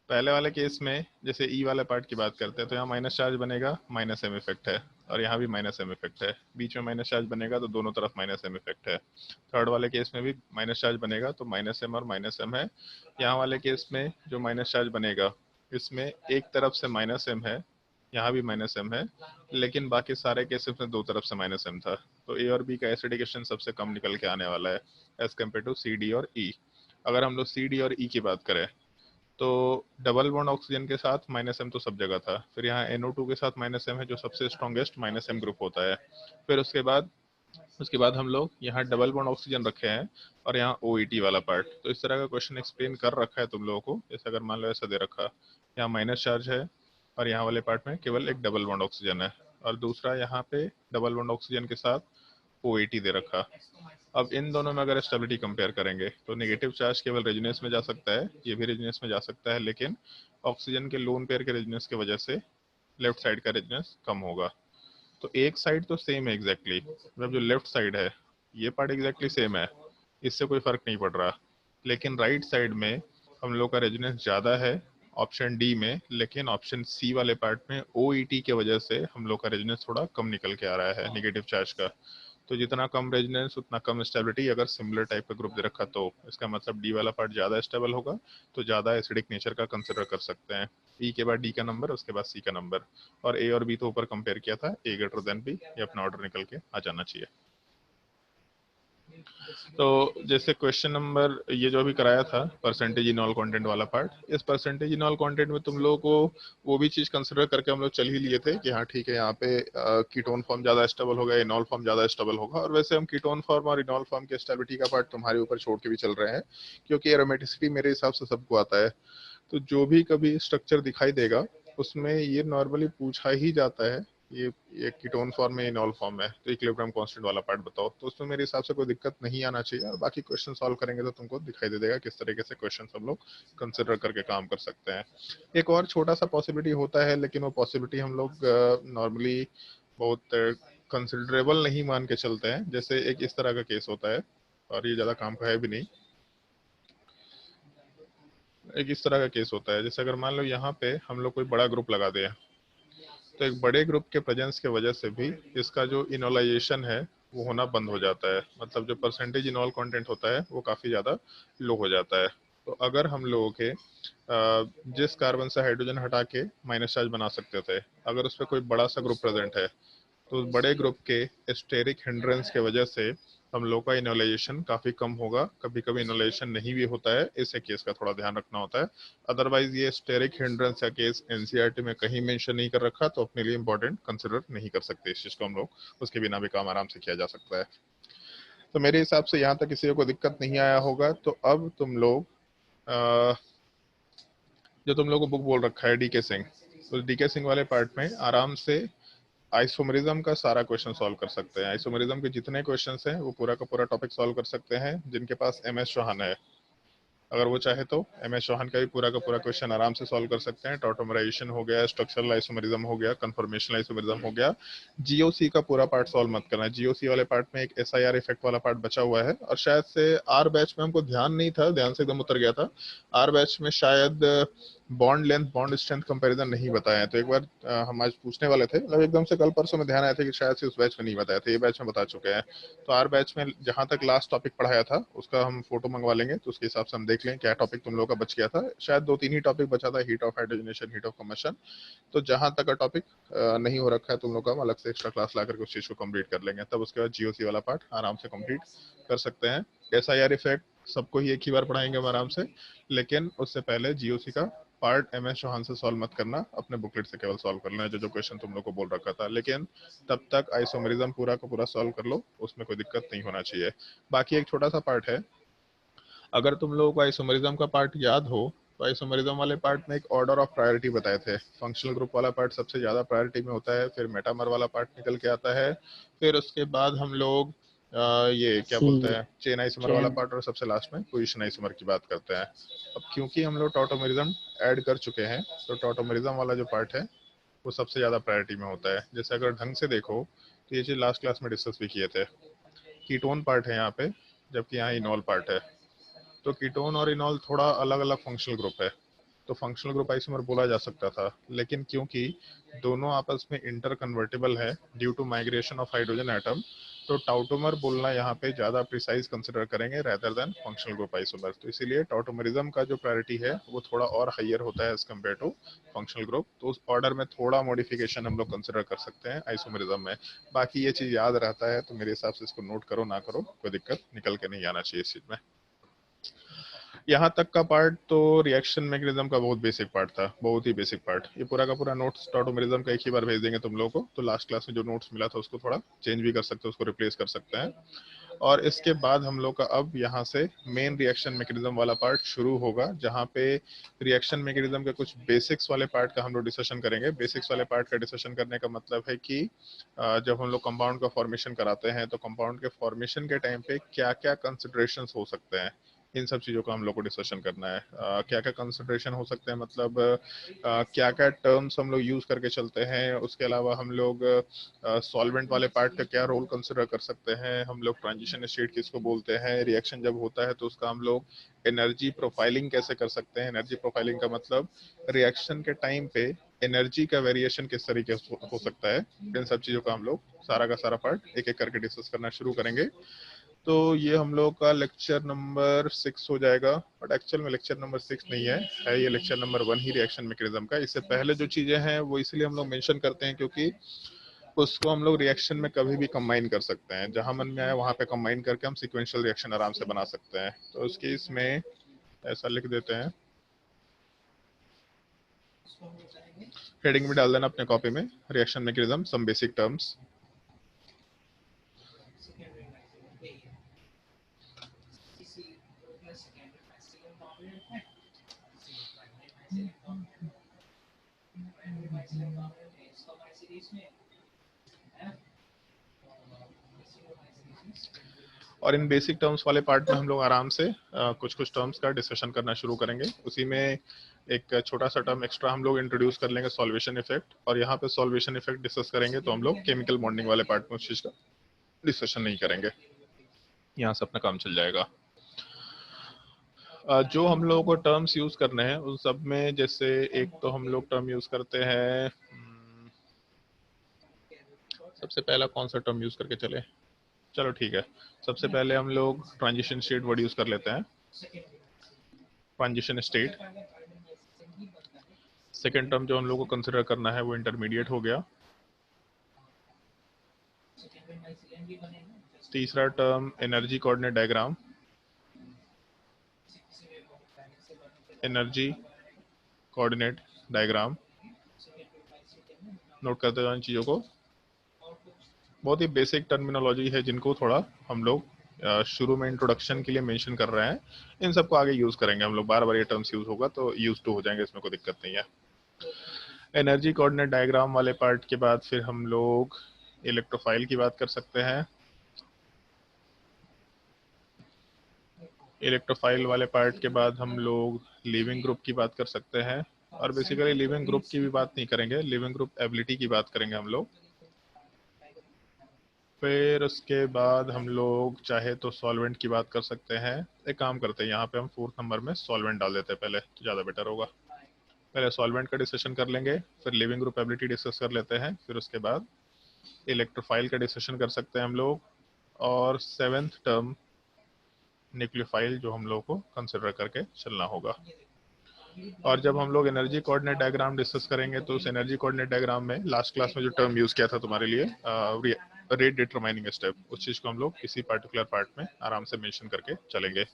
पहले वाले केस में जैसे ई वाले पार्ट की बात करते हैं तो यहाँ माइनस चार्ज बनेगा, माइनस एम इफेक्ट है, और यहाँ भी माइनस एम इफेक्ट है, बीच में माइनस चार्ज बनेगा तो दोनों तरफ माइनस एम इफेक्ट है। थर्ड वाले केस में भी माइनस चार्ज बनेगा तो माइनस एम और माइनस एम है। यहाँ वाले केस में जो माइनस चार्ज बनेगा इसमें एक तरफ से माइनस एम है, यहाँ भी माइनस एम है, लेकिन बाकी सारे केसेस में दो तरफ से माइनस एम था। तो ए और बी का एसिडिकेशन सबसे कम निकल के आने वाला है as compared to C D और ई। अगर हम लोग सी डी और ई की बात करें तो डबल बॉन्ड ऑक्सीजन के साथ माइनस एम तो सब जगह था, फिर यहाँ NO2 के साथ माइनस एम है जो सबसे स्ट्रॉन्गेस्ट माइनस एम ग्रुप होता है। फिर उसके बाद हम लोग यहाँ डबल बॉन्ड ऑक्सीजन रखे हैं और यहाँ OET वाला पार्ट। तो इस तरह का क्वेश्चन एक्सप्लेन कर रखा है तुम लोगों को, जैसे अगर मान लो ऐसा दे रखा, यहाँ माइनस चार्ज है और यहाँ वाले पार्ट में केवल एक डबल बॉन्ड ऑक्सीजन है, और दूसरा यहाँ पे डबल बॉन्ड ऑक्सीजन के साथ OET दे रखा। अब इन दोनों में अगर स्टेबिलिटी कंपेयर करेंगे तो नेगेटिव चार्ज केवल रेजोनेंस में जा सकता है, ये भी रेजोनेंस में जा सकता है, लेकिन ऑक्सीजन के लोन पेयर के रेजोनेंस की वजह से लेफ्ट साइड का रेजोनेंस कम होगा। तो एक साइड तो सेम है एग्जैक्टली, मतलब जो लेफ्ट साइड है ये पार्ट एग्जैक्टली सेम है, इससे कोई फर्क नहीं पड़ रहा, लेकिन राइट साइड में हम लोग का रेजोनेंस ज़्यादा है ऑप्शन डी में, लेकिन ऑप्शन सी वाले पार्ट में OET की वजह से हम लोग का रेजोनेंस थोड़ा कम निकल के आ रहा है नेगेटिव चार्ज का। तो जितना कम रेजोनेंस उतना कम स्टेबिलिटी, अगर सिमिलर टाइप का ग्रुप दे रखा तो इसका मतलब डी वाला पार्ट ज़्यादा स्टेबल होगा, तो ज़्यादा एसिडिक नेचर का कंसिडर कर सकते हैं। ई के बाद डी का नंबर, उसके बाद सी का नंबर, और ए और बी तो ऊपर कंपेयर किया था, ए ग्रेटर देन बी, ये अपना ऑर्डर निकल के आ जाना चाहिए। तो जैसे क्वेश्चन नंबर ये जो भी कराया था परसेंटेज इनॉल कंटेंट वाला पार्ट, इस परसेंटेज इनॉल कंटेंट में तुम लोगों को वो भी चीज कंसिडर करके हम लोग चल ही लिए थे कि हाँ ठीक है, यहाँ पे कीटोन फॉर्म ज्यादा स्टेबल होगा, इनॉल फॉर्म ज्यादा स्टेबल होगा, और वैसे हम कीटोन फॉर्म और इनॉल फॉर्म के स्टेबिलिटी का पार्ट तुम्हारे ऊपर छोड़ के भी चल रहे हैं, क्योंकि एरोमेटिसिटी मेरे हिसाब से सबको आता है। तो जो भी कभी स्ट्रक्चर दिखाई देगा उसमें ये नॉर्मली पूछा ही जाता है, ये कीटोन फॉर्म में, इनॉल फॉर्म में, तो इक्विलिब्रियम कांस्टेंट वाला पार्ट बताओ, तो उसमें मेरे हिसाब से कोई दिक्कत नहीं आना चाहिए, और बाकी क्वेश्चन सॉल्व करेंगे तो तुमको दिखाई दे देगा किस तरीके से क्वेश्चन हम लोग कंसिडर करके काम कर सकते हैं। एक और छोटा सा पॉसिबिलिटी होता है, लेकिन वो पॉसिबिलिटी हम लोग नॉर्मली बहुत कंसिडरेबल नहीं मान के चलते हैं। जैसे एक इस तरह का केस होता है, और ये ज्यादा काम का है भी नहीं, एक इस तरह का केस होता है, जैसे अगर मान लो यहाँ पे हम लोग कोई बड़ा ग्रुप लगा दें, तो एक बड़े ग्रुप के प्रेजेंस के वजह से भी इसका जो इनोलाइजेशन है वो होना बंद हो जाता है, मतलब जो परसेंटेज इनॉल कंटेंट होता है वो काफी ज्यादा लो हो जाता है। तो अगर हम लोगों के जिस कार्बन से हाइड्रोजन हटा के माइनस चार्ज बना सकते थे, अगर उस पर कोई बड़ा सा ग्रुप प्रेजेंट है, तो बड़े ग्रुप के स्टेरिक हिंड्रेंस के वजह से हम लोग का इनोलाइजेशन काफी कम होगा, कभी कभी इनोलाइजेशन नहीं भी होता है, इसे केस का थोड़ा ध्यान रखना होता है। अदरवाइज ये स्टेरिक हिंड्रेंस का केस एनसीईआरटी में कहीं मेंशन नहीं कर रखा, तो अपने लिए इंपॉर्टेंट कंसिडर नहीं कर सकते इस चीज को हम लोग, उसके बिना भी काम आराम से किया जा सकता है। तो मेरे हिसाब से यहाँ तक किसी को दिक्कत नहीं आया होगा। तो अब तुम लोग जो तुम लोग को बुक बोल रखा है डीके सिंह, तो डीके सिंह वाले पार्ट में आराम से आइसोमरिज्म का सारा क्वेश्चन सॉल्व कर सकते हैं। आइसोमरिज्म के जितने क्वेश्चंस हैं वो पूरा का पूरा टॉपिक सॉल्व कर सकते हैं, जिनके पास MS चौहान है। अगर वो चाहे तो MS चौहान का भी पूरा का पूरा क्वेश्चन आराम से सॉल्व कर सकते हैं। टॉटोमराइजेशन हो गया, स्ट्रक्चरल आइसोमरिज्म हो गया, कंफर्मेशनल आइसोमरिज्म हो गया। GOC का पूरा पार्ट सॉल्व मत करना, GOC वाले पार्ट में एक SIR इफेक्ट वाला पार्ट बचा हुआ है, और शायद से R बैच में हमको ध्यान नहीं था, ध्यान से एकदम उतर गया था। R बैच में शायद bond length, bond strength comparison नहीं बताया, तो एक बार हम आज पूछने वाले थे, मतलब एकदम से कल परसों में ध्यान आया था कि शायद से उस बैच में नहीं बताया था, ये बैच में बता चुके हैं। तो R बैच में जहां तक लास्ट टॉपिक पढ़ाया था उसका हम फोटो मंगवा लेंगे, तो उसके हिसाब से हम देख लें क्या टॉपिक तुम लोग का बच गया था। शायद 2-3 ही टॉपिक बचा था, heat of hydrogenation, heat of combustion. तो जहां तक का टॉपिक नहीं हो रखा है तुम लोग का, हम अलग से एक्स्ट्रा क्लास ला करके उस चीज को कंप्लीट कर लेंगे, तब उसके बाद GOC वाला पार्ट आराम से कंप्लीट कर सकते हैं। SIR इफेक्ट सबको ही एक ही बार पढ़ाएंगे हम आराम से, लेकिन उससे पहले GOC का पार्ट MS चौहान से सॉल्व मत करना, अपने बुकलेट से केवल सॉल्व करना है जो जो क्वेश्चन तुम लोग को बोल रखा था, लेकिन तब तक आइसोमरिज्म पूरा का पूरा सॉल्व कर लो, उसमें कोई दिक्कत नहीं होना चाहिए। बाकी एक छोटा सा पार्ट है, अगर तुम लोगों को आइसोमरिज्म का पार्ट याद हो तो आइसोमरिज्म वाले पार्ट में एक ऑर्डर ऑफ प्रायोरिटी बताए थे। फंक्शनल ग्रुप वाला पार्ट सबसे ज्यादा प्रायोरिटी में होता है, फिर मेटामर वाला पार्ट निकल के आता है, फिर उसके बाद हम लोग ये क्या बोलते हैं, चेन आइसोमर वाला पार्ट, और सबसे लास्ट में पोजीशन आइसोमर की बात करते हैं। अब क्योंकि हम लोग टॉटोमरिज्म ऐड कर चुके हैं, तो टॉटोमरिज्म वाला जो पार्ट है वो सबसे ज्यादा प्रायोरिटी में होता है। जैसे अगर ढंग से देखो तो ये चीज लास्ट क्लास में डिस्कस भी किए थे, कीटोन पार्ट है यहाँ पे, जबकि यहाँ इनॉल पार्ट है। तो कीटोन और इनॉल थोड़ा अलग अलग फंक्शनल ग्रुप है, तो फंक्शनल ग्रुप आइसोमर बोला जा सकता था, लेकिन क्योंकि दोनों आपस में इंटर कन्वर्टेबल है due to migration of hydrogen atom, तो टाउटोमर बोलना यहाँ पे ज्यादा प्रिसाइज कंसिडर करेंगे rather than functional group isomer. तो इसीलिए टाउटोमरिज्म का जो प्रायोरिटी है वो थोड़ा और हाइयर होता है as compared to functional group. तो उस ऑर्डर में थोड़ा मॉडिफिकेशन हम लोग कंसिडर कर सकते हैं आइसोमरिज्म में। बाकी ये चीज याद रहता है, तो मेरे हिसाब से इसको नोट करो ना करो कोई दिक्कत निकल के नहीं आना चाहिए इस चीज में। यहाँ तक का पार्ट तो रिएक्शन मैकेनिज्म का बहुत बेसिक पार्ट था, बहुत ही बेसिक पार्ट। ये पूरा का पूरा नोट्स टाउटोमेरिज्म का एक ही बार भेज देंगे तुम लोगों को, तो लास्ट क्लास में जो नोट्स मिला था उसको थोड़ा चेंज भी कर सकते हैं, उसको रिप्लेस कर सकते हैं। और इसके बाद हम लोग का अब यहाँ से मेन रिएक्शन मैकेनिज्म वाला पार्ट शुरू होगा, जहाँ पे रिएक्शन मैकेनिज्म के कुछ बेसिक्स वाले पार्ट का हम लोग डिस्कशन करेंगे। बेसिक्स वाले पार्ट का डिस्कशन करने का मतलब है कि जब हम लोग कंपाउंड का फॉर्मेशन कराते हैं तो कंपाउंड के फॉर्मेशन के टाइम पे क्या क्या कंसिडरेशंस हो सकते हैं, इन सब चीज़ों का हम लोग को डिस्कशन करना है। क्या क्या कंसिडरेशन हो सकते हैं, मतलब क्या क्या टर्म्स हम लोग यूज करके चलते हैं। उसके अलावा हम लोग सॉल्वेंट वाले पार्ट का क्या रोल कंसिडर कर सकते हैं, हम लोग ट्रांजिशन स्टेट किसको बोलते हैं, रिएक्शन जब होता है तो उसका हम लोग एनर्जी प्रोफाइलिंग कैसे कर सकते हैं। एनर्जी प्रोफाइलिंग का मतलब रिएक्शन के टाइम पे एनर्जी का वेरिएशन किस तरीके से हो सकता है। इन सब चीज़ों का हम लोग सारा का सारा पार्ट एक एक करके डिस्कस करना शुरू करेंगे। तो ये हम लोग का लेक्चर नंबर 6 हो जाएगा, बट एक्चुअल में लेक्चर नंबर 6 नहीं है ये लेक्चर नंबर 1 ही रिएक्शन मैकेनिज्म का। इससे पहले जो चीजें हैं वो इसलिए हम लोग मेंशन करते हैं क्योंकि उसको हम लोग रिएक्शन में कभी भी कंबाइन कर सकते हैं, जहां मन में आए वहां पे कंबाइन करके हम सीक्वेंशियल रिएक्शन आराम से बना सकते हैं। तो उसकी इसमें ऐसा लिख देते हैं, हेडिंग में डाल देना अपने कॉपी में, reaction mechanism some basic terms. और इन बेसिक टर्म्स वाले पार्ट में हम लोग आराम से कुछ कुछ टर्म्स का डिस्कशन करना शुरू करेंगे। उसी में एक छोटा सा टर्म एक्स्ट्रा हम लोग इंट्रोड्यूस कर लेंगे, सॉल्वेशन इफेक्ट। और यहाँ पे सॉल्वेशन इफेक्ट डिस्कस करेंगे तो हम लोग केमिकल बॉन्डिंग वाले पार्ट में उस चीज का डिस्कशन नहीं करेंगे, यहाँ से अपना काम चल जाएगा। जो हम लोगों को टर्म्स यूज करने हैं उन सब में, जैसे एक तो हम लोग टर्म यूज करते हैं, सबसे पहला कौन सा टर्म यूज करके चले, चलो ठीक है, सबसे पहले हम लोग ट्रांजिशन स्टेट वर्ड यूज कर लेते हैं। Transition state. सेकेंड टर्म जो हम लोग को कंसिडर करना है वो इंटरमीडिएट हो गया। तीसरा term energy coordinate diagram. Energy coordinate diagram, note करते जाओ इन चीज़ों को। बहुत ही बेसिक टर्मिनोलॉजी है जिनको थोड़ा हम लोग शुरू में इंट्रोडक्शन के लिए मेंशन कर रहे हैं। इन सबको आगे यूज करेंगे हम लोग, बार बार ये टर्म्स यूज होगा तो यूज टू हो जाएंगे, इसमें कोई दिक्कत नहीं है। एनर्जी कोऑर्डिनेट डायग्राम वाले पार्ट के बाद फिर हम लोग इलेक्ट्रोफाइल की बात कर सकते हैं। इलेक्ट्रोफाइल वाले पार्ट के बाद हम लोग लिविंग ग्रुप की बात कर सकते हैं। और बेसिकली लिविंग ग्रुप की भी बात नहीं करेंगे, लिविंग ग्रुप एबिलिटी की बात करेंगे हम लोग। फिर उसके बाद हम लोग चाहे तो सॉल्वेंट की बात कर सकते हैं। एक काम करते हैं, यहाँ पे हम 4th नंबर में सॉल्वेंट डाल देते हैं पहले, तो ज़्यादा बेटर होगा। पहले सॉल्वेंट का डिस्कशन कर लेंगे, फिर लिविंग ग्रुप एबिलिटी डिस्कस कर लेते हैं, फिर उसके बाद इलेक्ट्रोफाइल का डिस्कशन कर सकते हैं हम लोग। और 7th टर्म न्यूक्लियोफाइल जो हम लोग को कंसिडर करके चलना होगा। और जब हम लोग एनर्जी कोऑर्डिनेट डायग्राम डिस्कस करेंगे तो उस एनर्जी कोऑर्डिनेट डायग्राम में लास्ट क्लास में जो टर्म यूज किया था तुम्हारे लिए, रेट डिटरमाइनिंग स्टेप, उस चीज को हम लोग किसी पर्टिकुलर पार्ट में आराम से मेंशन करके चलेंगे।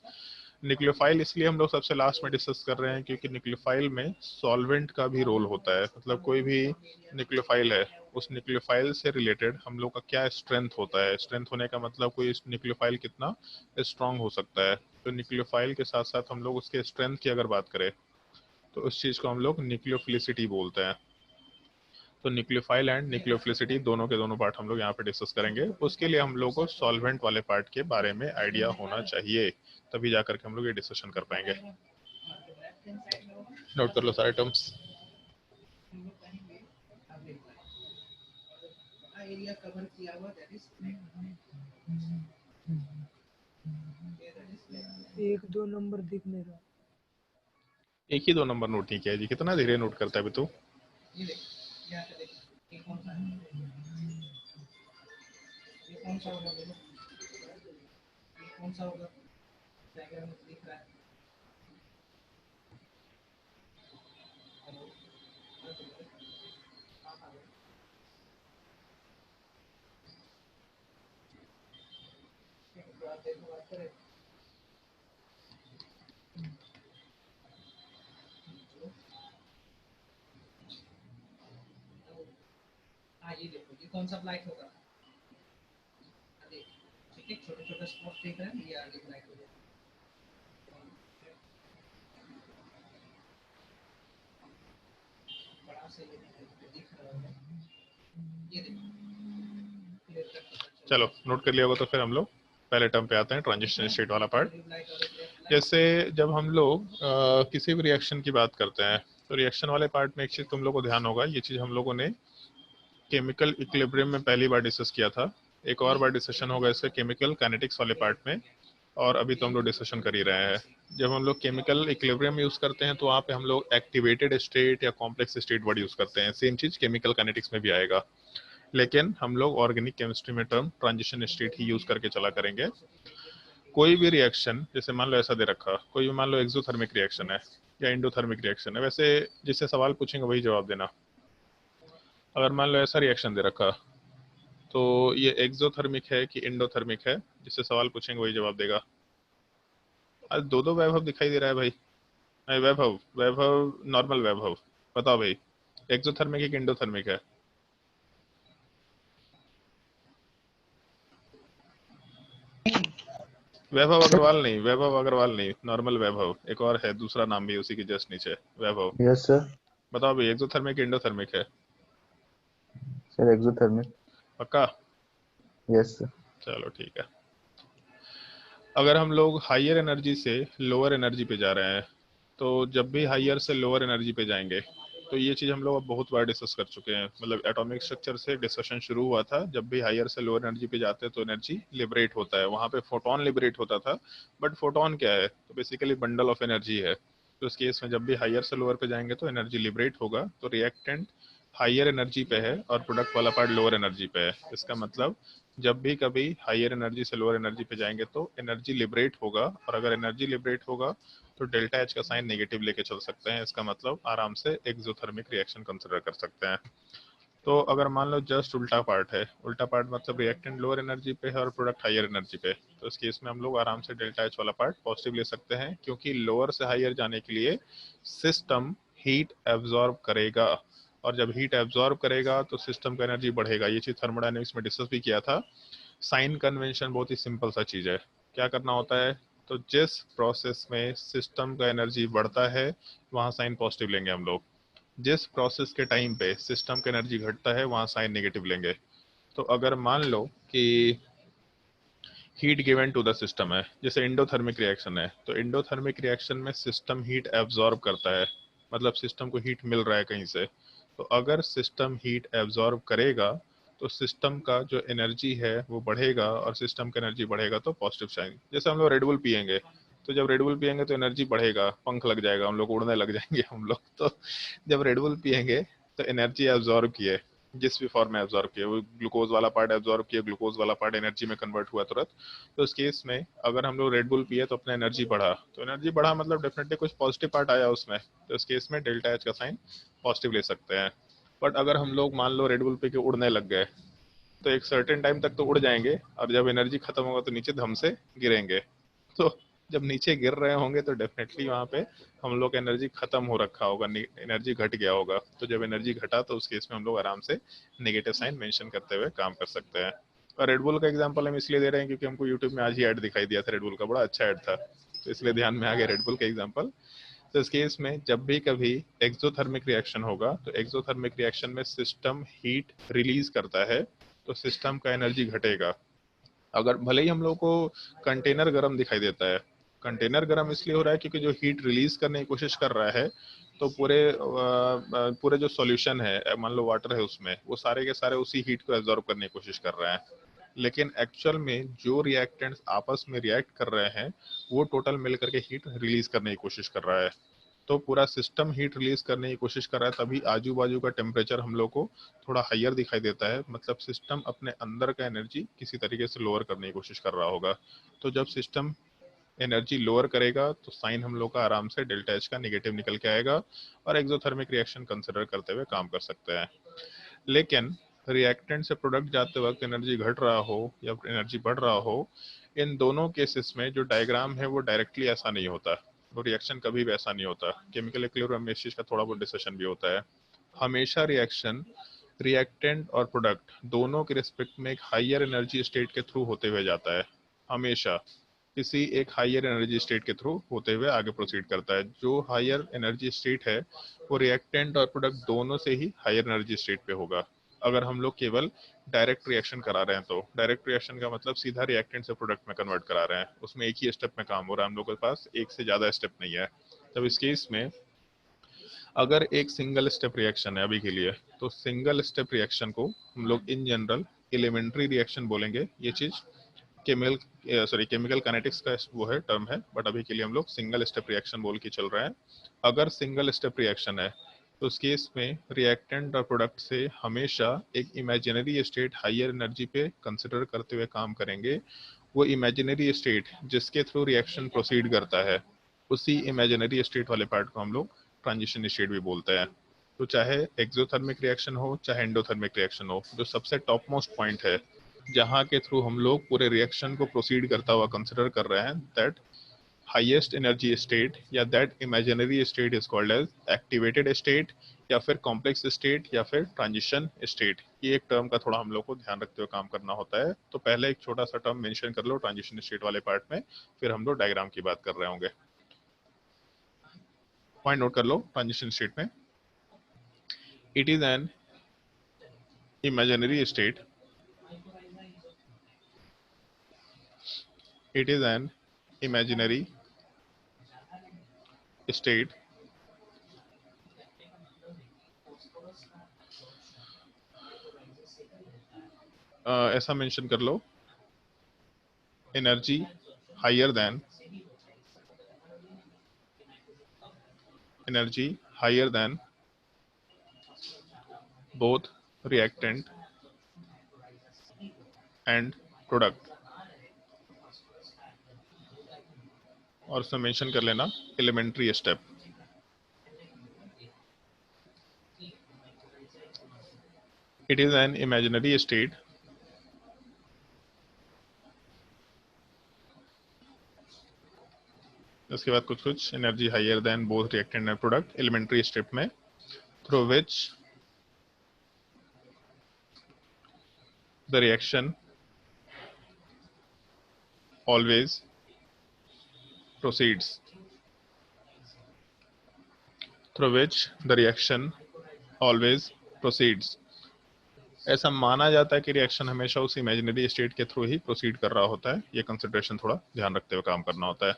न्यूक्लियोफाइल इसलिए हम लोग सबसे लास्ट में डिस्कस कर रहे हैं क्योंकि न्यूक्लियोफाइल में सॉल्वेंट का भी रोल होता है। मतलब कोई भी न्यूक्लियोफाइल है, उस न्यूक्लियोफाइल से रिलेटेड हम लोग का क्या स्ट्रेंथ होता है। स्ट्रेंथ होने का मतलब कोई न्यूक्लियोफाइल कितना स्ट्रांग हो सकता है। तो न्यूक्लियोफाइल के साथ साथ हम लोग उसके स्ट्रेंथ की अगर बात करें तो उस चीज को हम लोग न्यूक्लियोफिलिसिटी बोलते हैं। तो न्यूक्लियोफाइल एंड न्यूक्लियोफिलिसिटी दोनों के दोनों पार्ट हम लोग यहाँ पे डिस्कस करेंगे। उसके लिए हम लोग को सॉल्वेंट वाले पार्ट के बारे में आइडिया होना चाहिए, तभी जाकर के हम लोग ये डिस्कशन कर पाएंगे। नोट कर लो सारे टर्म्स। एक दो नंबर दिख नहीं रहा। एक ही 2 नंबर नोट नहीं किया है जी, कितना धीरे नोट करता है अभी तो। ये देख, यहाँ पे देख, ये कौन सा है? ये कौन सा होगा बोलो? ये कौन सा होगा? डायग्राम में दिख रहा है। हेलो, हाँ हाँ देखो, आप देखो, बात करें। हाँ ये देखो, ये कौन सा ब्लैक होगा? देख, ठीक है, छोटे छोटे स्पॉट देख रहे हैं, ये आगे ब्लैक हो जाएगा। बड़ा से ये दिख रहा होगा, ये देखो, क्लियर कट पता चल चलो नोट कर लिया होगा तो फिर हम लोग पहले टर्म पे आते हैं, ट्रांजिशन स्टेट वाला पार्ट। ब्लैक और ब्लैक। जैसे जब हम लोग किसी भी रिएक्शन की बात करते हैं तो रिएक्शन वाले पार्ट में एक चीज तुम लोग को ध्यान होगा, ये चीज हम लोगों ने केमिकल इक्विलिब्रियम में पहली बार डिस्कस किया था, एक और बार डिस्कशन होगा इससे केमिकल काइनेटिक्स वाले पार्ट में, और अभी तो हम लोग डिस्कशन कर ही रहे हैं। जब हम लोग केमिकल इक्विलिब्रियम यूज करते हैं तो वहाँ पे हम लोग एक्टिवेटेड स्टेट या कॉम्प्लेक्स स्टेट वर्ड यूज करते हैं, सेम चीज केमिकल काइनेटिक्स में भी आएगा, लेकिन हम लोग ऑर्गेनिक केमिस्ट्री में टर्म ट्रांजिशन स्टेट ही यूज करके चला करेंगे। कोई भी रिएक्शन, जैसे मान लो ऐसा दे रखा, कोई भी मान लो एक्सोथर्मिक रिएक्शन है या इंडोथर्मिक रिएक्शन है, वैसे जिससे सवाल पूछेंगे वही जवाब देना। अगर मान लो ऐसा रिएक्शन दे रखा तो ये एक्सोथर्मिक है कि इंडोथर्मिक है, जिससे सवाल पूछेंगे वही जवाब देगा। आज दो दो वैभव दिखाई दे रहा है भाई। नहीं, वैभव वैभव नॉर्मल वैभव, बताओ भाई एक्सोथर्मिक है कि इंडोथर्मिक है? वैभव अग्रवाल नहीं, वैभव अग्रवाल नहीं, नॉर्मल वैभव, एक और है दूसरा नाम भी उसी के जस्ट नीचे, वैभव। Yes sir. बताओ भाई एक्सोथर्मिक इंडोथर्मिक है? Sir exothermic. पक्का? Yes sir. चलो ठीक है। अगर हम लोग हायर एनर्जी से लोअर एनर्जी पे जा रहे हैं, तो जब भी हायर से लोअर एनर्जी पे जाएंगे, तो ये चीज़ हम लोग अब बहुत बार डिस्कस कर चुके हैं, मतलब एटॉमिक स्ट्रक्चर से डिस्कशन शुरू हुआ था, जब भी हायर से लोअर एनर्जी पे जाते हैं तो एनर्जी लिबरेट होता है, वहाँ पे फोटोन लिबरेट होता था। बट फोटोन क्या है? तो बेसिकली बंडल ऑफ एनर्जी है। तो इस केस में जब भी हायर से लोअर पे जाएंगे तो एनर्जी लिबरेट होगा, तो रिएक्टेंट हायर एनर्जी पे है और प्रोडक्ट वाला पार्ट लोअर एनर्जी पे है। इसका मतलब जब भी कभी हायर एनर्जी से लोअर एनर्जी पे जाएंगे तो एनर्जी लिबरेट होगा, और अगर एनर्जी लिबरेट होगा तो डेल्टा एच का साइन नेगेटिव लेके चल सकते हैं। इसका मतलब आराम से एक्सोथर्मिक रिएक्शन कंसिडर कर सकते हैं। तो अगर मान लो जस्ट उल्टा पार्ट है, उल्टा पार्ट मतलब रिएक्टेंट लोअर एनर्जी पे है और प्रोडक्ट हायर एनर्जी पे, तो इस केस में हम लोग आराम से डेल्टा एच वाला पार्ट पॉजिटिव ले सकते हैं, क्योंकि लोअर से हायर जाने के लिए सिस्टम हीट एब्जॉर्ब करेगा, और जब हीट एब्जॉर्ब करेगा तो सिस्टम का एनर्जी बढ़ेगा। ये चीज थर्मोडायनेमिक्स में डिस्कस भी किया था। साइन कन्वेंशन बहुत ही सिंपल सा चीज है, क्या करना होता है, तो जिस प्रोसेस में सिस्टम का एनर्जी बढ़ता है वहां साइन पॉजिटिव लेंगे हम लोग, जिस प्रोसेस के टाइम पे सिस्टम का एनर्जी घटता है वहां साइन नेगेटिव लेंगे। तो अगर मान लो कि heat given to the system है, जैसे इंडोथर्मिक रिएक्शन है, तो इंडोथर्मिक रिएक्शन में सिस्टम हीट एब्जॉर्ब करता है, मतलब सिस्टम को हीट मिल रहा है कहीं से। तो अगर सिस्टम हीट एब्जॉर्ब करेगा तो सिस्टम का जो एनर्जी है वो बढ़ेगा, और सिस्टम का एनर्जी बढ़ेगा तो पॉजिटिव साइन। जैसे हम लोग रेडबुल पियेंगे, तो जब रेडबुल पियेंगे तो एनर्जी बढ़ेगा, पंख लग जाएगा, हम लोग उड़ने लग जाएंगे हम लोग। तो जब रेडबुल पियेंगे तो एनर्जी एब्जॉर्ब किए, जिस भी फॉर्म में एब्जॉर्ब किए, वो ग्लूकोज वाला पार्ट एब्जॉर्ब किए, ग्लूकोज वाला पार्ट एनर्जी में कन्वर्ट हुआ तुरंत। तो इस केस में अगर हम लोग रेडबुल पिए तो अपना एनर्जी बढ़ा, तो एनर्जी बढ़ा मतलब डेफिनेटली कुछ पॉजिटिव पार्ट आया उसमें, तो इस केस में डेल्टा एच का साइन पॉजिटिव ले सकते हैं। बट अगर हम लोग मान लो रेडबुल पी के उड़ने लग गए, तो एक सर्टेन टाइम तक तो उड़ जाएंगे, और जब एनर्जी खत्म होगा तो नीचे धम से गिरेंगे। तो जब नीचे गिर रहे होंगे तो डेफिनेटली वहां पे हम लोग एनर्जी खत्म हो रखा होगा, एनर्जी घट गया होगा। तो जब एनर्जी घटा तो उस केस में हम लोग आराम से नेगेटिव साइन मेंशन करते हुए काम कर सकते हैं। और रेडबुल का एग्जांपल हम इसलिए दे रहे हैं क्योंकि हमको यूट्यूब में आज ही ऐड दिखाई दिया था रेडबुल का, बड़ा अच्छा ऐड था, तो इसलिए ध्यान में आ गया रेडबुल का एग्जाम्पल। तो इस केस में जब भी कभी एक्सोथर्मिक रिएक्शन होगा तो एक्सोथर्मिक रिएक्शन में सिस्टम हीट रिलीज करता है, तो सिस्टम का एनर्जी घटेगा। अगर भले ही हम लोग को कंटेनर गर्म दिखाई देता है, कंटेनर गर्म इसलिए हो रहा है क्योंकि जो हीट रिलीज करने की कोशिश कर रहा है, तो पूरे जो सॉल्यूशन है, मान लो वाटर है, उसमें वो सारे के सारे उसी हीट को एब्जॉर्ब करने की कोशिश कर रहे हैं। लेकिन एक्चुअल में जो रिएक्टेंट्स आपस में रिएक्ट कर रहे हैं वो टोटल मिल करके हीट रिलीज करने की कोशिश कर रहा है। तो पूरा सिस्टम हीट रिलीज करने की कोशिश कर रहा है, तभी आजू बाजू का टेम्परेचर हम लोग को थोड़ा हायर दिखाई देता है, मतलब सिस्टम अपने अंदर का एनर्जी किसी तरीके से लोअर करने की कोशिश कर रहा होगा। तो जब सिस्टम एनर्जी लोअर करेगा तो साइन हम लोग का आराम से डेल्टा एच का नेगेटिव निकल के आएगा और एक्सोथर्मिक रिएक्शन कंसिडर करते हुए काम कर सकते हैं। लेकिन रिएक्टेंट से प्रोडक्ट जाते वक्त एनर्जी घट रहा हो या एनर्जी बढ़ रहा हो, इन दोनों केसेस में जो डायग्राम है वो डायरेक्टली ऐसा नहीं होता, वो रिएक्शन कभी भी ऐसा नहीं होता। केमिकल इक्विलिब्रियम में इस चीज का थोड़ा बहुत डिस्कशन भी होता है। हमेशा रिएक्शन रिएक्टेंट और प्रोडक्ट दोनों के रिस्पेक्ट में एक हायर एनर्जी स्टेट के थ्रू होते हुए जाता है, हमेशा किसी एक हायर एनर्जी स्टेट के थ्रू होते हुए आगे प्रोसीड करता है। जो हायर एनर्जी स्टेट है वो रिएक्टेंट और प्रोडक्ट दोनों से ही हायर एनर्जी स्टेट पे होगा। अगर हम लोग केवल डायरेक्ट रिएक्शन करा रहे हैं तो डायरेक्ट रिएक्शन का मतलब सीधा रिएक्टेंट से प्रोडक्ट में कन्वर्ट करा रहे हैं, उसमें एक ही स्टेप में काम हो रहा है, हम लोग के पास एक से ज्यादा स्टेप नहीं है। तब इस केस में अगर एक सिंगल स्टेप रिएक्शन है अभी के लिए, तो सिंगल स्टेप रिएक्शन को हम लोग इन जनरल एलिमेंट्री रिएक्शन बोलेंगे। ये चीज केमिकल काइनेटिक्स का वो है टर्म है, बट अभी के लिए हम लोग सिंगल स्टेप रिएक्शन बोल के चल रहे हैं। अगर सिंगल स्टेप रिएक्शन है तो उस केस में रिएक्टेंट और प्रोडक्ट से हमेशा एक इमेजिनरी स्टेट हायर एनर्जी पे कंसिडर करते हुए काम करेंगे। वो इमेजिनरी स्टेट जिसके थ्रू रिएक्शन प्रोसीड करता है, उसी इमेजिनरी स्टेट वाले पार्ट को हम लोग ट्रांजिशन स्टेट भी बोलते हैं। तो चाहे एक्सोथर्मिक रिएक्शन हो चाहे एंडोथर्मिक रिएक्शन हो, जो सबसे टॉप मोस्ट पॉइंट है जहां के थ्रू हम लोग पूरे रिएक्शन को प्रोसीड करता हुआ कंसिडर कर रहे हैं, दैट हाईएस्ट एनर्जी स्टेट या that imaginary state is called as activated state या फिर कॉम्प्लेक्स स्टेट या फिर ट्रांजिशन स्टेट। ये एक टर्म का थोड़ा हम लोग को ध्यान रखते हुए काम करना होता है। तो पहले एक छोटा सा टर्म मेंशन कर लो ट्रांजिशन स्टेट वाले पार्ट में, फिर हम लोग डायग्राम की बात कर रहे होंगे। पॉइंट नोट कर लो ट्रांजिशन स्टेट में, it is an imaginary state, it is an imaginary state ऐसा मेंशन कर लो, energy higher than both reactant and product, और उसमें मेंशन कर लेना elementary step. It is an imaginary state उसके बाद कुछ energy higher than both reactant and product elementary step में, through which the reaction always proceeds, through which the reaction always proceeds। ऐसा माना जाता है कि रिएक्शन हमेशा उस इमेजिनरी स्टेट के थ्रू ही प्रोसीड कर रहा होता है। ये कंसिडरेशन थोड़ा ध्यान रखते हुए काम करना होता है।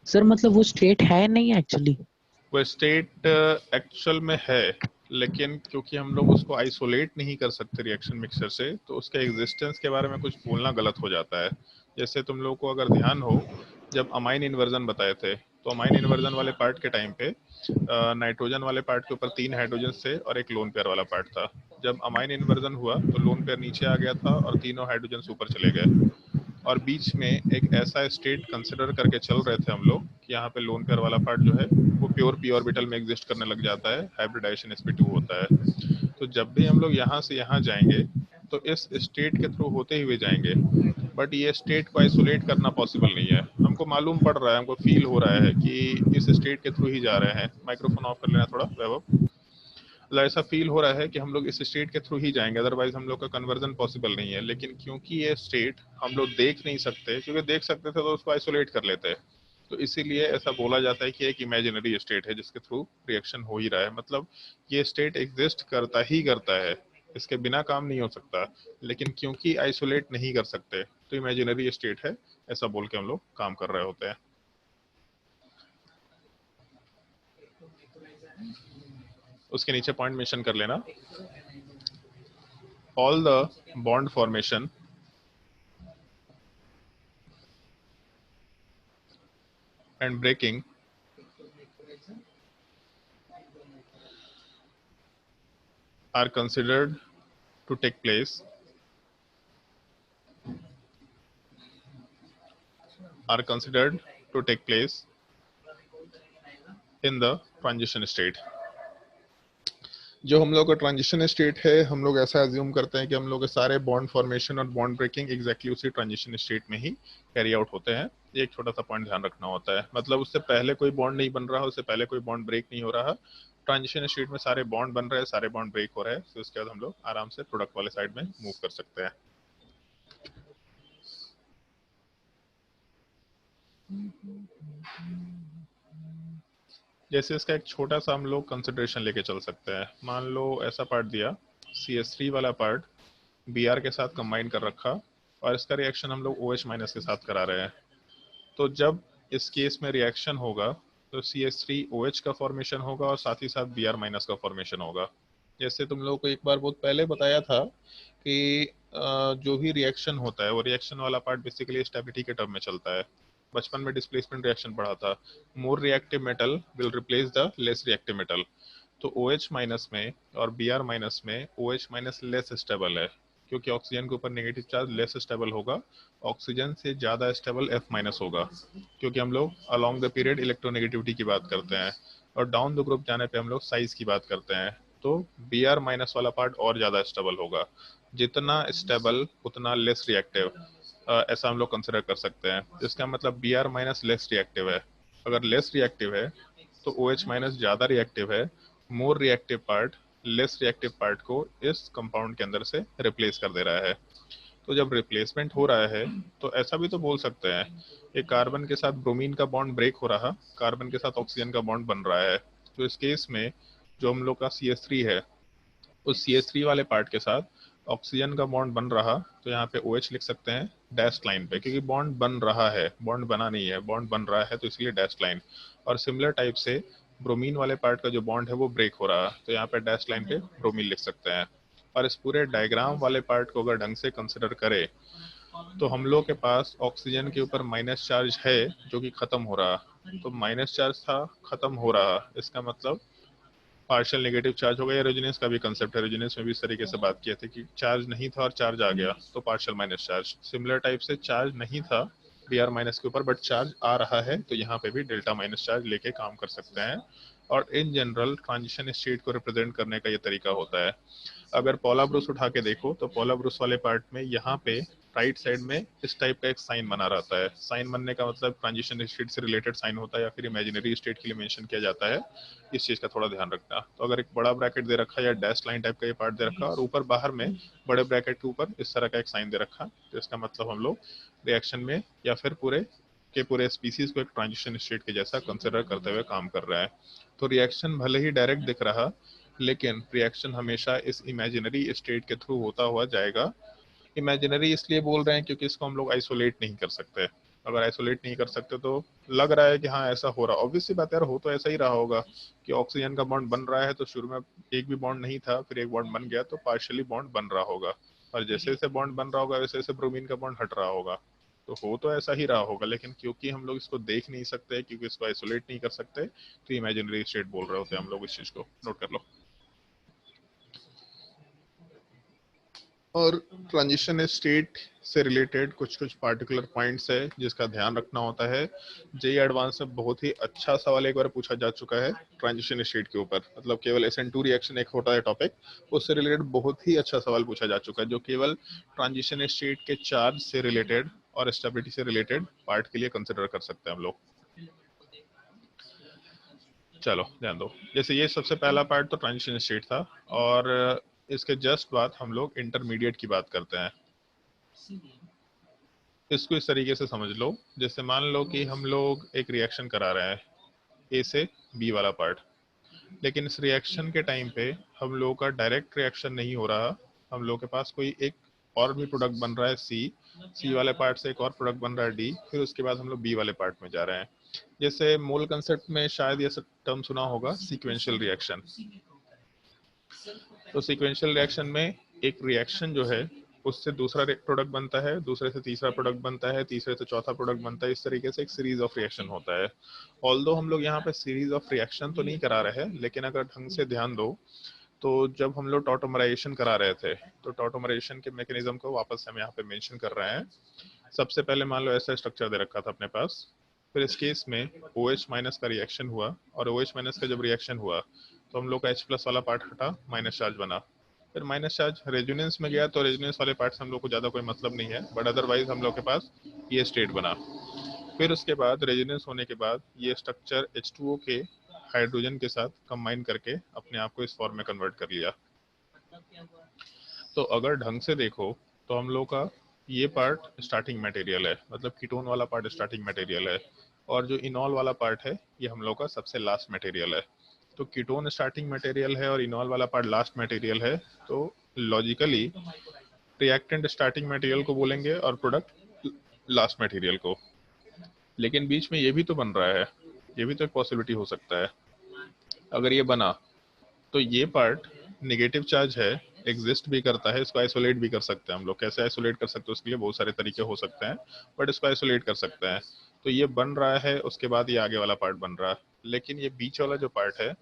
सर मतलब वो स्टेट है नहीं एक्चुअली? वो स्टेट एक्चुअल में है, लेकिन क्योंकि हम लोग उसको आइसोलेट नहीं कर सकते रिएक्शन मिक्सचर से, तो उसके एग्जिस्टेंस के बारे में कुछ बोलना गलत हो जाता है। जैसे तुम लोगों को अगर ध्यान हो, जब अमाइन इन्वर्जन बताए थे, तो अमाइन इन्वर्जन वाले पार्ट के टाइम पे नाइट्रोजन वाले पार्ट के ऊपर 3 हाइड्रोजन थे और एक लोन पेयर वाला पार्ट था। जब अमाइन इन्वर्जन हुआ तो लोन पेयर नीचे आ गया था और तीनों हाइड्रोजन ऊपर चले गए, और बीच में एक ऐसा स्टेट कंसिडर करके चल रहे थे हम लोग कि यहाँ पे लोन पेयर वाला पार्ट जो है वो प्योर पी ऑर्बिटल में एग्जिस्ट करने लग जाता है, हाइब्रिडाइजेशन sp2 होता है। तो जब भी हम लोग यहाँ से यहाँ जाएंगे तो इस स्टेट के थ्रू होते हुए जाएंगे, बट ये स्टेट को आइसोलेट करना पॉसिबल नहीं है। हमको मालूम पड़ रहा है, हमको फील हो रहा है कि इस स्टेट के थ्रू ही जा रहे हैं। माइक्रोफोन ऑफ कर लेना थोड़ा वैभव। मतलब ऐसा फील हो रहा है कि हम लोग इस स्टेट के थ्रू ही जाएंगे, अदरवाइज हम लोग का कन्वर्जन पॉसिबल नहीं है। लेकिन क्योंकि ये स्टेट हम लोग देख नहीं सकते, क्योंकि देख सकते थे तो उसको आइसोलेट कर लेते, तो इसीलिए ऐसा बोला जाता है कि एक इमेजिनरी स्टेट है जिसके थ्रू रिएक्शन हो ही रहा है। मतलब ये स्टेट एग्जिस्ट करता ही करता है, इसके बिना काम नहीं हो सकता, लेकिन क्योंकि आइसोलेट नहीं कर सकते तो इमेजिनरी स्टेट है, ऐसा बोल के हम लोग काम कर रहे होते हैं। उसके नीचे पॉइंट मेंशन कर लेना, all the bond formation and breaking are considered to take place in the transition state. जो हम लोग का ट्रांजिशन स्टेट है, हम लोग ऐसा एज्यूम करते हैं कि हम लोग के सारे बॉन्ड फॉर्मेशन और बॉन्ड ब्रेकिंग एग्जैक्टली उसी ट्रांजिशन स्टेट में ही कैरी आउट होते हैं। ये एक छोटा सा पॉइंट ध्यान रखना होता है, मतलब उससे पहले कोई बॉन्ड नहीं बन रहा, उससे पहले कोई बॉन्ड ब्रेक नहीं हो रहा, ट्रांजिशन स्टेट में सारे बॉन्ड बन रहे हैं, सारे बॉन्ड ब्रेक हो रहे हैं, तो उसके बाद हम लोग आराम से प्रोडक्ट वाले साइड में मूव कर सकते हैं। जैसे इसका एक छोटा सा हम लोग कंसिडरेशन लेके चल सकते हैं। मान लो ऐसा पार्ट दिया, CH3 वाला पार्ट Br के साथ कंबाइन कर रखा और इसका रिएक्शन हम लोग OH माइनस के साथ करा रहे हैं। तो जब इस केस में रिएक्शन होगा तो CH3OH का फॉर्मेशन होगा और साथ ही साथ Br माइनस का फॉर्मेशन होगा। जैसे तुम लोगों को एक बार बहुत पहले बताया था कि जो भी रिएक्शन होता है वो रिएक्शन वाला पार्ट बेसिकली स्टेबिलिटी के टर्म में चलता है। बचपन में डिस्प्लेसमेंट रिएक्शन पढ़ा था, more reactive metal will replace the less reactive metal. तो OH माइनस में और Br माइनस में OH माइनस लेस स्टेबल है, क्योंकि ऑक्सीजन के ऊपर नेगेटिव चार्ज लेस स्टेबल होगा, ऑक्सीजन से ज़्यादा स्टेबल F माइनस होगा, क्योंकि हम लोग अलोंग द पीरियड इलेक्ट्रोनेगेटिविटी की बात करते हैं और डाउन द ग्रुप जाने पे हम लोग साइज की बात करते हैं। तो Br माइनस वाला पार्ट और ज़्यादा स्टेबल होगा, जितना स्टेबल उतना लेस रिएक्टिव, ऐसा हम लोग कंसिडर कर सकते हैं। इसका मतलब Br माइनस लेस रिएक्टिव है। अगर लेस रिएक्टिव है तो OH माइनस ज़्यादा रिएक्टिव है, more reactive part less reactive part को इस कंपाउंड के अंदर से रिप्लेस कर दे रहा है। तो जब रिप्लेसमेंट हो रहा है तो ऐसा भी तो बोल सकते हैं कि कार्बन के साथ ब्रोमीन का बॉन्ड ब्रेक हो रहा, कार्बन के साथ ऑक्सीजन का बॉन्ड बन रहा है। तो इस केस में जो हम लोग का CH3 है, उस CH3 वाले पार्ट के साथ ऑक्सीजन का बॉन्ड बन रहा, तो यहाँ पे OH लिख सकते हैं डैश लाइन पे, क्योंकि बॉन्ड बन रहा है, बॉन्ड बना नहीं है, बॉन्ड बन रहा है तो इसलिए डैश लाइन। और सिमिलर टाइप से ब्रोमीन वाले पार्ट का जो बॉन्ड है वो ब्रेक हो रहा, तो यहाँ पे डैश लाइन पे ब्रोमीन लिख सकते हैं। और इस पूरे डायग्राम वाले पार्ट को अगर ढंग से कंसिडर करें तो हम लोग के पास ऑक्सीजन के ऊपर माइनस चार्ज है जो कि खत्म हो रहा, तो माइनस चार्ज था खत्म हो रहा, इसका मतलब पार्शियल नेगेटिव चार्ज हो गया। रेजोनेंस का भी कंसेप्ट है, रेजोनेंस में भी इस तरीके से बात किए थे कि चार्ज नहीं था और चार्ज आ गया तो partial minus charge. Similar type से चार्ज नहीं था Br माइनस के ऊपर बट चार्ज आ रहा है, तो यहाँ पे भी डेल्टा माइनस चार्ज लेके काम कर सकते हैं। और इन जनरल ट्रांजिशन स्टेट को रिप्रेजेंट करने का ये तरीका होता है। अगर पॉला ब्रूस उठा के देखो तो पॉला ब्रूस वाले पार्ट में यहाँ पे राइट साइड में इस टाइप का एक साइन बना रहता है। साइन बनने का मतलब ट्रांजिशन स्टेट से रिलेटेड साइन होता है या फिर इमेजिनरी स्टेट के लिए मेंशन किया जाता है, इस चीज का थोड़ा ध्यान रखना। तो अगर एक बड़ा ब्रैकेट दे रखा है या डैश लाइन टाइप का ये पार्ट दे रखा और ऊपर बाहर में बड़े ब्रैकेट के ऊपर इस तरह का एक साइन दे रखा, तो इसका मतलब हम लोग रिएक्शन में या फिर पूरे स्पीसीज को एक ट्रांजिशन स्टेट के जैसा कंसिडर करते हुए काम कर रहा है। तो रिएक्शन भले ही डायरेक्ट दिख रहा, लेकिन रिएक्शन हमेशा इस इमेजिनरी स्टेट के थ्रू होता हुआ जाएगा। इमेजिनरी इसलिए बोल रहे हैं क्योंकि इसको हम लोग आइसोलेट नहीं कर सकते। अगर आइसोलेट नहीं कर सकते तो लग रहा है कि हाँ ऐसा हो रहा, ऑब्वियसली बात यार, हो तो ऐसा ही रहा होगा कि ऑक्सीजन का बॉन्ड बन रहा है तो शुरू में एक भी बॉन्ड नहीं था, फिर एक बॉन्ड बन गया तो पार्शियली बॉन्ड बन रहा होगा, और जैसे जैसे बॉन्ड बन रहा होगा वैसे वैसे ब्रोमीन का बॉन्ड हट रहा होगा। तो हो तो ऐसा ही रहा होगा, लेकिन क्योंकि हम लोग इसको देख नहीं सकते, क्योंकि इसको आइसोलेट नहीं कर सकते, तो इमेजिनरी स्टेट बोल रहे होते हैं हम लोग। इस चीज को नोट कर लो। और ट्रांजिशन स्टेट से रिलेटेड कुछ कुछ पार्टिकुलर पॉइंट्स है जिसका ध्यान रखना होता है। जेई एडवांस में बहुत ही अच्छा सवाल एक बार पूछा जा चुका है ट्रांजिशन स्टेट के ऊपर, मतलब केवल SN2 रिएक्शन एक होता है टॉपिक, उससे रिलेटेड बहुत ही अच्छा सवाल पूछा जा चुका है जो केवल ट्रांजिशन स्टेट के चार्ज से रिलेटेड और स्टेबिलिटी से रिलेटेड पार्ट के लिए कंसिडर कर सकते हैं हम लोग। चलो ध्यान दो, जैसे ये सबसे पहला पार्ट तो ट्रांजिशन स्टेट था, और इसके जस्ट बाद हम लोग इंटरमीडिएट की बात करते हैं। इसको इस तरीके से समझ लो, जैसे मान लो कि हम लोग एक रिएक्शन करा रहे हैं A से B वाला पार्ट, लेकिन इस रिएक्शन के टाइम पे हम लोगों का डायरेक्ट रिएक्शन नहीं हो रहा, हम लोग के पास कोई एक और भी प्रोडक्ट बन रहा है C वाले पार्ट से एक और प्रोडक्ट बन रहा है D, फिर उसके बाद हम लोग B वाले पार्ट में जा रहे हैं। जैसे मोल कंसेप्ट में शायद ये टर्म सुना होगा, सीक्वेंशियल रिएक्शन। तो सीक्वेंशियल रिएक्शन में एक रिएक्शन जो है उससे दूसरा प्रोडक्ट बनता है, दूसरे से तीसरा प्रोडक्ट बनता है, तीसरे से चौथा प्रोडक्ट बनता है, इस तरीके से एक सीरीज ऑफ रिएक्शन होता है। ऑल्दो हम लोग यहाँ पे सीरीज ऑफ रिएक्शन तो नहीं करा रहे हैं, लेकिन अगर ढंग से ध्यान दो तो जब हम लोग टॉटोमराइजेशन करा रहे थे तो टॉटोमराइजेशन के मैकेनिज्म को वापस हम यहाँ पे मेंशन कर रहे हैं। सबसे पहले मान लो ऐसा स्ट्रक्चर दे रखा था अपने पास, फिर इस केस में OH माइनस का रिएक्शन हुआ, और OH माइनस का जब रिएक्शन हुआ तो हम लोग का H प्लस वाला पार्ट हटा, माइनस चार्ज बना। फिर माइनस चार्ज रेजोनेंस में गया तो रेजोनेंस वाले पार्ट से हम लोग को ज़्यादा कोई मतलब नहीं है, बट अदरवाइज हम लोग के पास ये स्टेट बना। फिर उसके बाद रेजोनेंस होने के बाद ये स्ट्रक्चर H2O के हाइड्रोजन के साथ कंबाइन करके अपने आप को इस फॉर्म में कन्वर्ट कर लिया। तो अगर ढंग से देखो तो हम लोग का ये पार्ट स्टार्टिंग मटेरियल है, मतलब कीटोन वाला पार्ट स्टार्टिंग मटेरियल है, और जो इनॉल वाला पार्ट है ये हम लोग का सबसे लास्ट मटेरियल है। तो कीटोन स्टार्टिंग मटेरियल है और इनॉल वाला पार्ट लास्ट मटेरियल है, तो लॉजिकली रिएक्टेंट स्टार्टिंग मटेरियल को बोलेंगे और प्रोडक्ट लास्ट मटेरियल को। लेकिन बीच में ये भी तो बन रहा है, ये भी तो एक पॉसिबिलिटी हो सकता है। अगर ये बना तो ये पार्ट नेगेटिव चार्ज है, एग्जिस्ट भी करता है, इसको आइसोलेट भी कर सकते हैं हम लोग। कैसे आइसोलेट कर सकते हैं उसके लिए बहुत सारे तरीके हो सकते हैं, बट इसको आइसोलेट कर सकते हैं। तो ये बन रहा है, उसके बाद ये आगे वाला पार्ट बन रहा है। लेकिन ये बीच वाला जो पार्ट है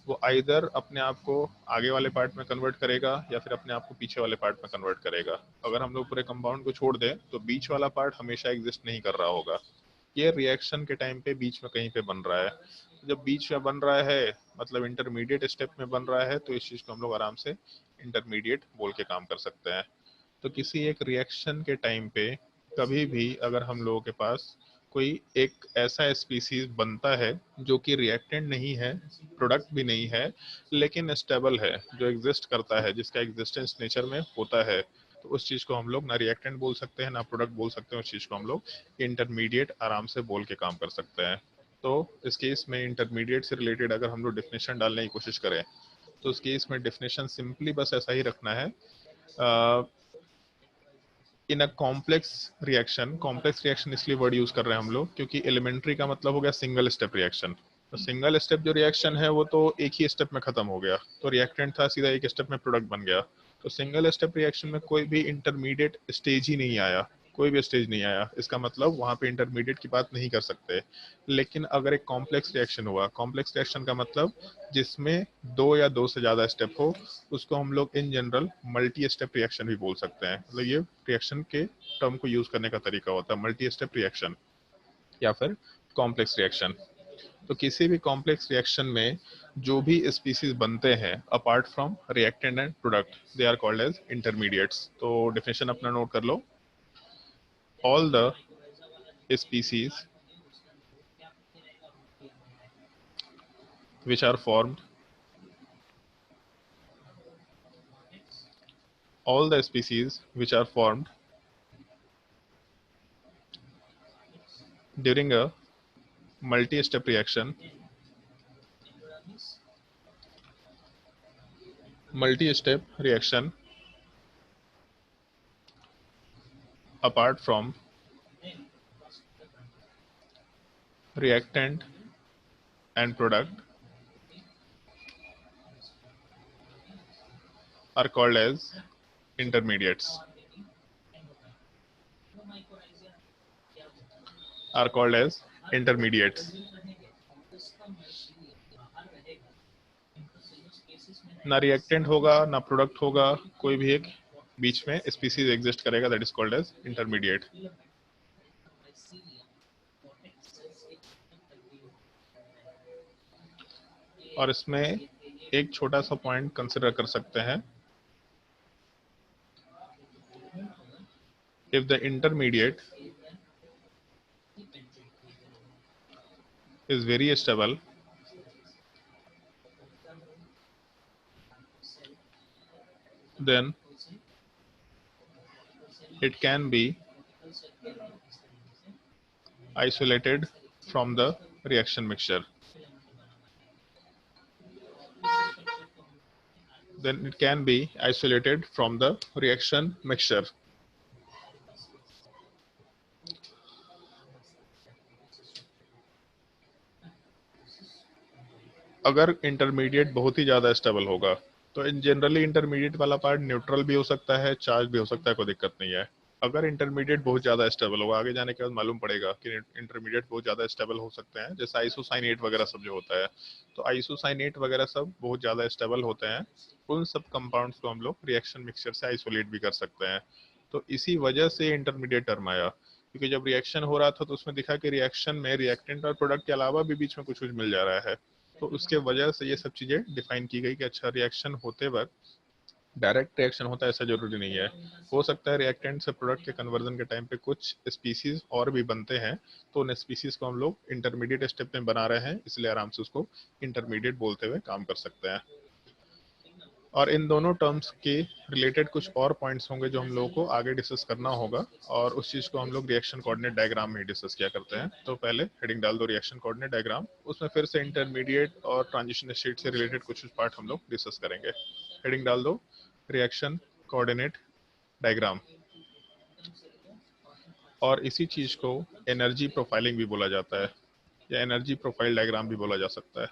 वो आइदर अपने आप को आगे वाले पार्ट में कन्वर्ट करेगा या फिर अपने आप को पीछे वाले पार्ट में कन्वर्ट करेगा। अगर हम लोग पूरे कंपाउंड को छोड़ दें तो बीच वाला पार्ट हमेशा एग्जिस्ट नहीं कर रहा होगा, ये रिएक्शन के टाइम पे बीच में कहीं पे बन रहा है। जब बीच में बन रहा है मतलब इंटरमीडिएट स्टेप में बन रहा है, तो इस चीज को हम लोग आराम से इंटरमीडिएट बोल के काम कर सकते हैं। तो किसी एक रिएक्शन के टाइम पे कभी भी अगर हम लोगों के पास कोई एक ऐसा स्पीसीज बनता है जो कि रिएक्टेंट नहीं है, प्रोडक्ट भी नहीं है, लेकिन स्टेबल है, जो एग्जिस्ट करता है, जिसका एग्जिस्टेंस नेचर में होता है, तो उस चीज को हम लोग ना रिएक्टेंट बोल सकते हैं ना प्रोडक्ट बोल सकते हैं। उस चीज को हम लोग इंटरमीडिएट आराम से बोल के काम कर सकते हैं। तो इस केस में इंटरमीडिएट से रिलेटेड अगर हम लोग डेफिनेशन डालने की कोशिश करें तो उस केस में डेफिनेशन सिंपली बस ऐसा ही रखना है। इन अ कॉम्प्लेक्स रिएक्शन इसलिए वर्ड यूज कर रहे हैं हम लोग क्योंकि एलिमेंट्री का मतलब हो गया सिंगल स्टेप रिएक्शन। तो सिंगल स्टेप जो रिएक्शन है वो तो एक ही स्टेप में खत्म हो गया, तो रिएक्टेंट था सीधा एक स्टेप में प्रोडक्ट बन गया। तो सिंगल स्टेप रिएक्शन में कोई भी इंटरमीडिएट स्टेज ही नहीं आया, कोई भी स्टेज नहीं आया, इसका मतलब वहां पे इंटरमीडिएट की बात नहीं कर सकते। लेकिन अगर एक कॉम्प्लेक्स रिएक्शन हुआ, कॉम्प्लेक्स रिएक्शन का मतलब जिसमें दो या दो से ज्यादा स्टेप हो, उसको हम लोग in general multi step reaction भी बोल सकते हैं। मतलब ये रिएक्शन के टर्म को यूज करने का तरीका होता है, मल्टी स्टेप रिएक्शन या फिर कॉम्प्लेक्स रिएक्शन। तो किसी भी कॉम्प्लेक्स रिएक्शन में जो भी स्पीसीज बनते हैं apart from reactant and product, they are called as intermediates. तो डेफिनेशन अपना नोट कर लो। All the species which are formed all the species which are formed during a multi-step reaction apart from reactant and product are called as intermediates, are called as intermediates। ना रिएक्टेंट होगा ना प्रोडक्ट होगा, कोई भी एक बीच में स्पीसीज एग्जिस्ट करेगा, that is called as intermediate. और इसमें एक छोटा सा पॉइंट कंसिडर कर सकते हैं, if the intermediate is very stable, then it can be isolated from the reaction mixture. Then it can be isolated from the reaction mixture. अगर इंटरमीडिएट बहुत ही ज्यादा स्टेबल होगा तो इन जनरली इंटरमीडिएट वाला पार्ट न्यूट्रल भी हो सकता है, चार्ज भी हो सकता है, कोई दिक्कत नहीं है। अगर इंटरमीडिएट बहुत ज़्यादा स्टेबल होगा, आगे जाने के बाद मालूम पड़ेगा कि इंटरमीडिएट बहुत ज़्यादा स्टेबल हो सकते हैं, जैसे आइसोसाइनेट वगैरह सब जो होता है, तो आइसोसाइनेट वगैरह सब बहुत ज़्यादा स्टेबल होते हैं। उन सब कंपाउंड्स को हम लोग रिएक्शन मिक्सचर से आइसोलेट भी कर सकते हैं। तो इसी वजह से इंटरमीडिएट टर्म आया, क्योंकि जब रिएक्शन हो रहा था तो उसमें दिखा कि रिएक्शन में रिएक्टेंट और प्रोडक्ट के अलावा भी बीच में कुछ कुछ मिल जा रहा है। तो उसके वजह से ये सब चीज़ें डिफाइन की गई कि अच्छा रिएक्शन होते वक्त डायरेक्ट रिएक्शन होता है ऐसा जरूरी नहीं है, हो सकता है रिएक्टेंट से प्रोडक्ट के कन्वर्जन के टाइम पे कुछ स्पीसीज और भी बनते हैं, तो उन स्पीसीज को हम लोग इंटरमीडिएट स्टेप में बना रहे हैं, इसलिए आराम से उसको इंटरमीडिएट बोलते हुए काम कर सकते हैं। और इन दोनों टर्म्स के रिलेटेड कुछ और पॉइंट्स होंगे जो हम लोगों को आगे डिस्कस करना होगा, और उस चीज़ को हम लोग रिएक्शन कोऑर्डिनेट डायग्राम में डिस्कस किया करते हैं। तो पहले हेडिंग डाल दो रिएक्शन कोऑर्डिनेट डायग्राम, उसमें फिर से इंटरमीडिएट और ट्रांजिशन स्टेट से रिलेटेड कुछ पार्ट हम लोग डिस्कस करेंगे। हेडिंग डाल दो रिएक्शन कोऑर्डिनेट डायग्राम। और इसी चीज को एनर्जी प्रोफाइलिंग भी बोला जाता है, या एनर्जी प्रोफाइल डायग्राम भी बोला जा सकता है।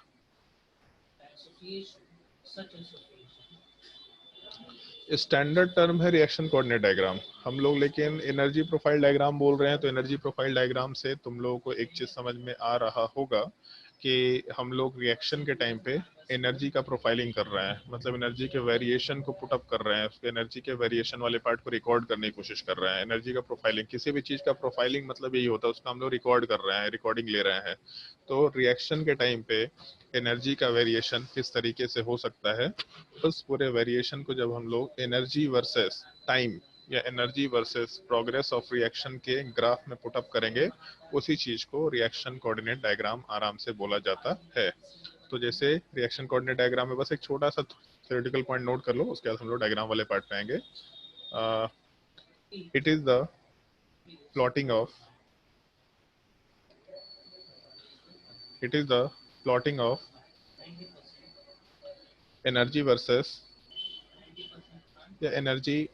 स्टैंडर्ड टर्म है रिएक्शन कोऑर्डिनेट डायग्राम हम लोग, लेकिन एनर्जी प्रोफाइल डायग्राम बोल रहे हैं, तो एनर्जी प्रोफाइल डायग्राम से तुम लोगों को एक चीज समझ में आ रहा होगा कि हम लोग रिएक्शन के टाइम पे एनर्जी का प्रोफाइलिंग कर रहे हैं, मतलब एनर्जी के वेरिएशन को पुट अप कर रहे हैं, उसके एनर्जी के वेरिएशन वाले पार्ट को रिकॉर्ड करने की कोशिश कर रहे हैं। एनर्जी का प्रोफाइलिंग, किसी भी चीज का प्रोफाइलिंग मतलब यही होता है, उसका हम लोग रिकॉर्ड कर रहे हैं, रिकॉर्डिंग ले रहे हैं। तो रिएक्शन के टाइम पे एनर्जी का वेरिएशन किस तरीके से हो सकता है, उस पूरे वेरिएशन को जब हम लोग एनर्जी वर्सेस टाइम या energy versus progress of reaction के ग्राफ में पुट अप करेंगे, उसी चीज को रिएक्शन कोऑर्डिनेट डायग्राम आराम से बोला जाता है। तो जैसे रिएक्शन कोऑर्डिनेट डायग्राम में बस एक छोटा सा थ्योरेटिकल पॉइंट नोट कर लो, उसके बाद हम लोग डायग्राम वाले पार्ट पे आएंगे। It is the plotting of energy versus या energy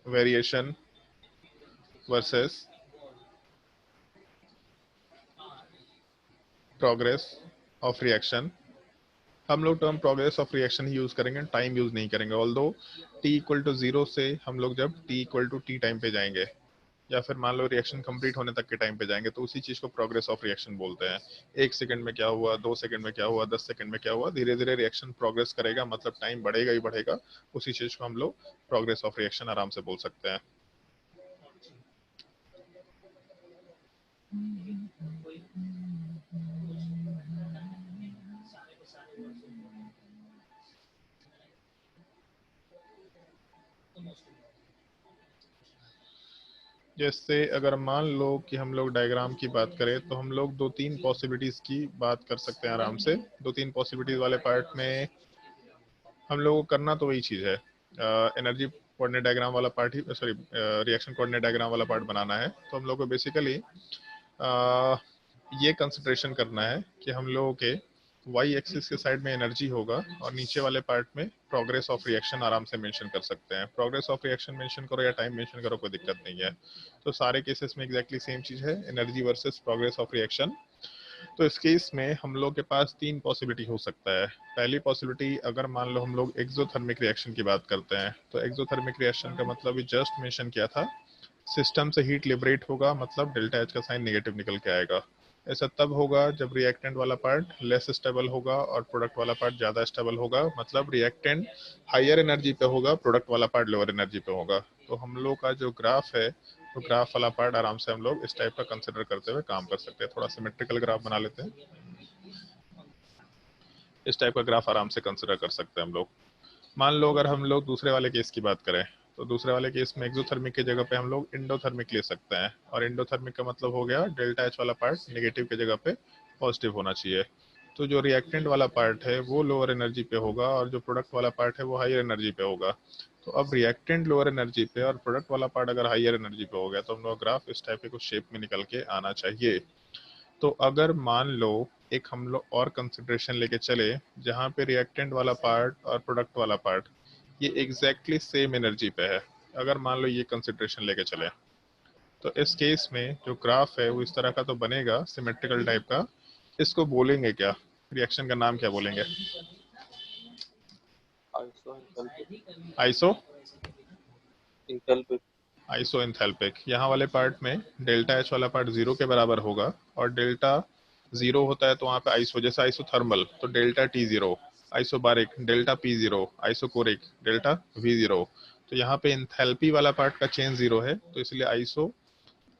variation versus progress of reaction. हम लोग टर्म प्रोग्रेस ऑफ रिएक्शन ही यूज करेंगे, टाइम यूज नहीं करेंगे। ऑल्दो t इक्वल टू 0 से हम लोग जब t equal to t time पे जाएंगे, या फिर मान लो रिएक्शन कंप्लीट होने तक के टाइम पे जाएंगे, तो उसी चीज को प्रोग्रेस ऑफ रिएक्शन बोलते हैं। 1 सेकंड में क्या हुआ, 2 सेकंड में क्या हुआ, 10 सेकंड में क्या हुआ, धीरे धीरे रिएक्शन प्रोग्रेस करेगा, मतलब टाइम बढ़ेगा ही बढ़ेगा। उसी चीज को हम लोग प्रोग्रेस ऑफ रिएक्शन आराम से बोल सकते हैं। जैसे अगर मान लो कि हम लोग डायग्राम की बात करें, तो हम लोग 2-3 पॉसिबिलिटीज की बात कर सकते हैं आराम से। 2-3 पॉसिबिलिटीज वाले पार्ट में हम लोग को करना तो वही चीज है, एनर्जी कोऑर्डिनेट डायग्राम वाला पार्ट ही, सॉरी रिएक्शन कोऑर्डिनेट डायग्राम वाला पार्ट बनाना है। तो हम लोग को बेसिकली ये कंसिडरेशन करना है कि हम लोगों के वाई एक्सिस के साइड में एनर्जी होगा, और नीचे वाले पार्ट में प्रोग्रेस ऑफ रिएक्शन आराम से मेंशन कर सकते हैं। प्रोग्रेस ऑफ रिएक्शन मेंशन करो या टाइम मेंशन करो, कोई दिक्कत नहीं है। तो सारे केसेस में एग्जैक्टली सेम चीज है, energy versus progress of reaction. तो इस केस में हम लोग के पास 3 पॉसिबिलिटी हो सकता है। पहली पॉसिबिलिटी, अगर मान लो हम लोग एक्सोथर्मिक रिएक्शन की बात करते हैं, तो एक्सोथर्मिक रिएक्शन का मतलब जस्ट मेंशन किया था, सिस्टम से हीट लिबरेट होगा, मतलब डेल्टा एच का साइन नेगेटिव निकल के आएगा। ऐसा तब होगा जब रिएक्टेंट वाला पार्ट लेस स्टेबल होगा और प्रोडक्ट वाला पार्ट ज्यादा स्टेबल होगा, मतलब रिएक्टेंट हायर एनर्जी पे होगा, प्रोडक्ट वाला पार्ट लोअर एनर्जी पे होगा। तो हम लोग का जो ग्राफ है, तो ग्राफ वाला पार्ट आराम से हम लोग इस टाइप का कंसिडर करते हुए काम कर सकते हैं। थोड़ा सिमेट्रिकल ग्राफ बना लेते हैं, इस टाइप का ग्राफ आराम से कंसिडर कर सकते हैं हम लोग। मान लो अगर हम लोग दूसरे वाले केस की बात करें, तो दूसरे वाले केस में एक्सोथर्मिक की जगह पे हम लोग इंडोथर्मिक ले सकते हैं, और इंडोथर्मिक का मतलब हो गया डेल्टा एच वाला पार्ट नेगेटिव की जगह पे पॉजिटिव होना चाहिए। तो जो रिएक्टेंट वाला पार्ट है वो लोअर एनर्जी पे होगा, और जो प्रोडक्ट वाला पार्ट है वो हायर एनर्जी पे होगा। तो अब रिएक्टेंट लोअर एनर्जी पे और प्रोडक्ट वाला पार्ट अगर हायर एनर्जी पे हो गया, तो हम लोग ग्राफ इस टाइप के कुछ शेप में निकल के आना चाहिए। तो अगर मान लो एक हम लोग और कंसिडरेशन लेके चले, जहाँ पे रिएक्टेंट वाला पार्ट और प्रोडक्ट वाला पार्ट ये एग्जैक्टली सेम एनर्जी पे है, अगर मान लो ये कंसिडरेशन लेके चले, तो इस केस में जो ग्राफ है वो इस तरह का तो बनेगा, सिमेट्रिकल टाइप का। इसको बोलेंगे क्या, रिएक्शन का नाम क्या बोलेंगे? आइसो इंथैल्पिक। आइसोइंथैल्पिक। यहाँ वाले पार्ट में डेल्टा एच वाला पार्ट 0 के बराबर होगा, और डेल्टा 0 होता है तो वहाँ पे आइसो, जैसे आइसोथर्मल तो delta T0, isobaric delta P0, isochoric delta V0। तो यहाँ पे इंथैल्पी वाला पार्ट का चेंज 0 है, तो इसलिए आइसो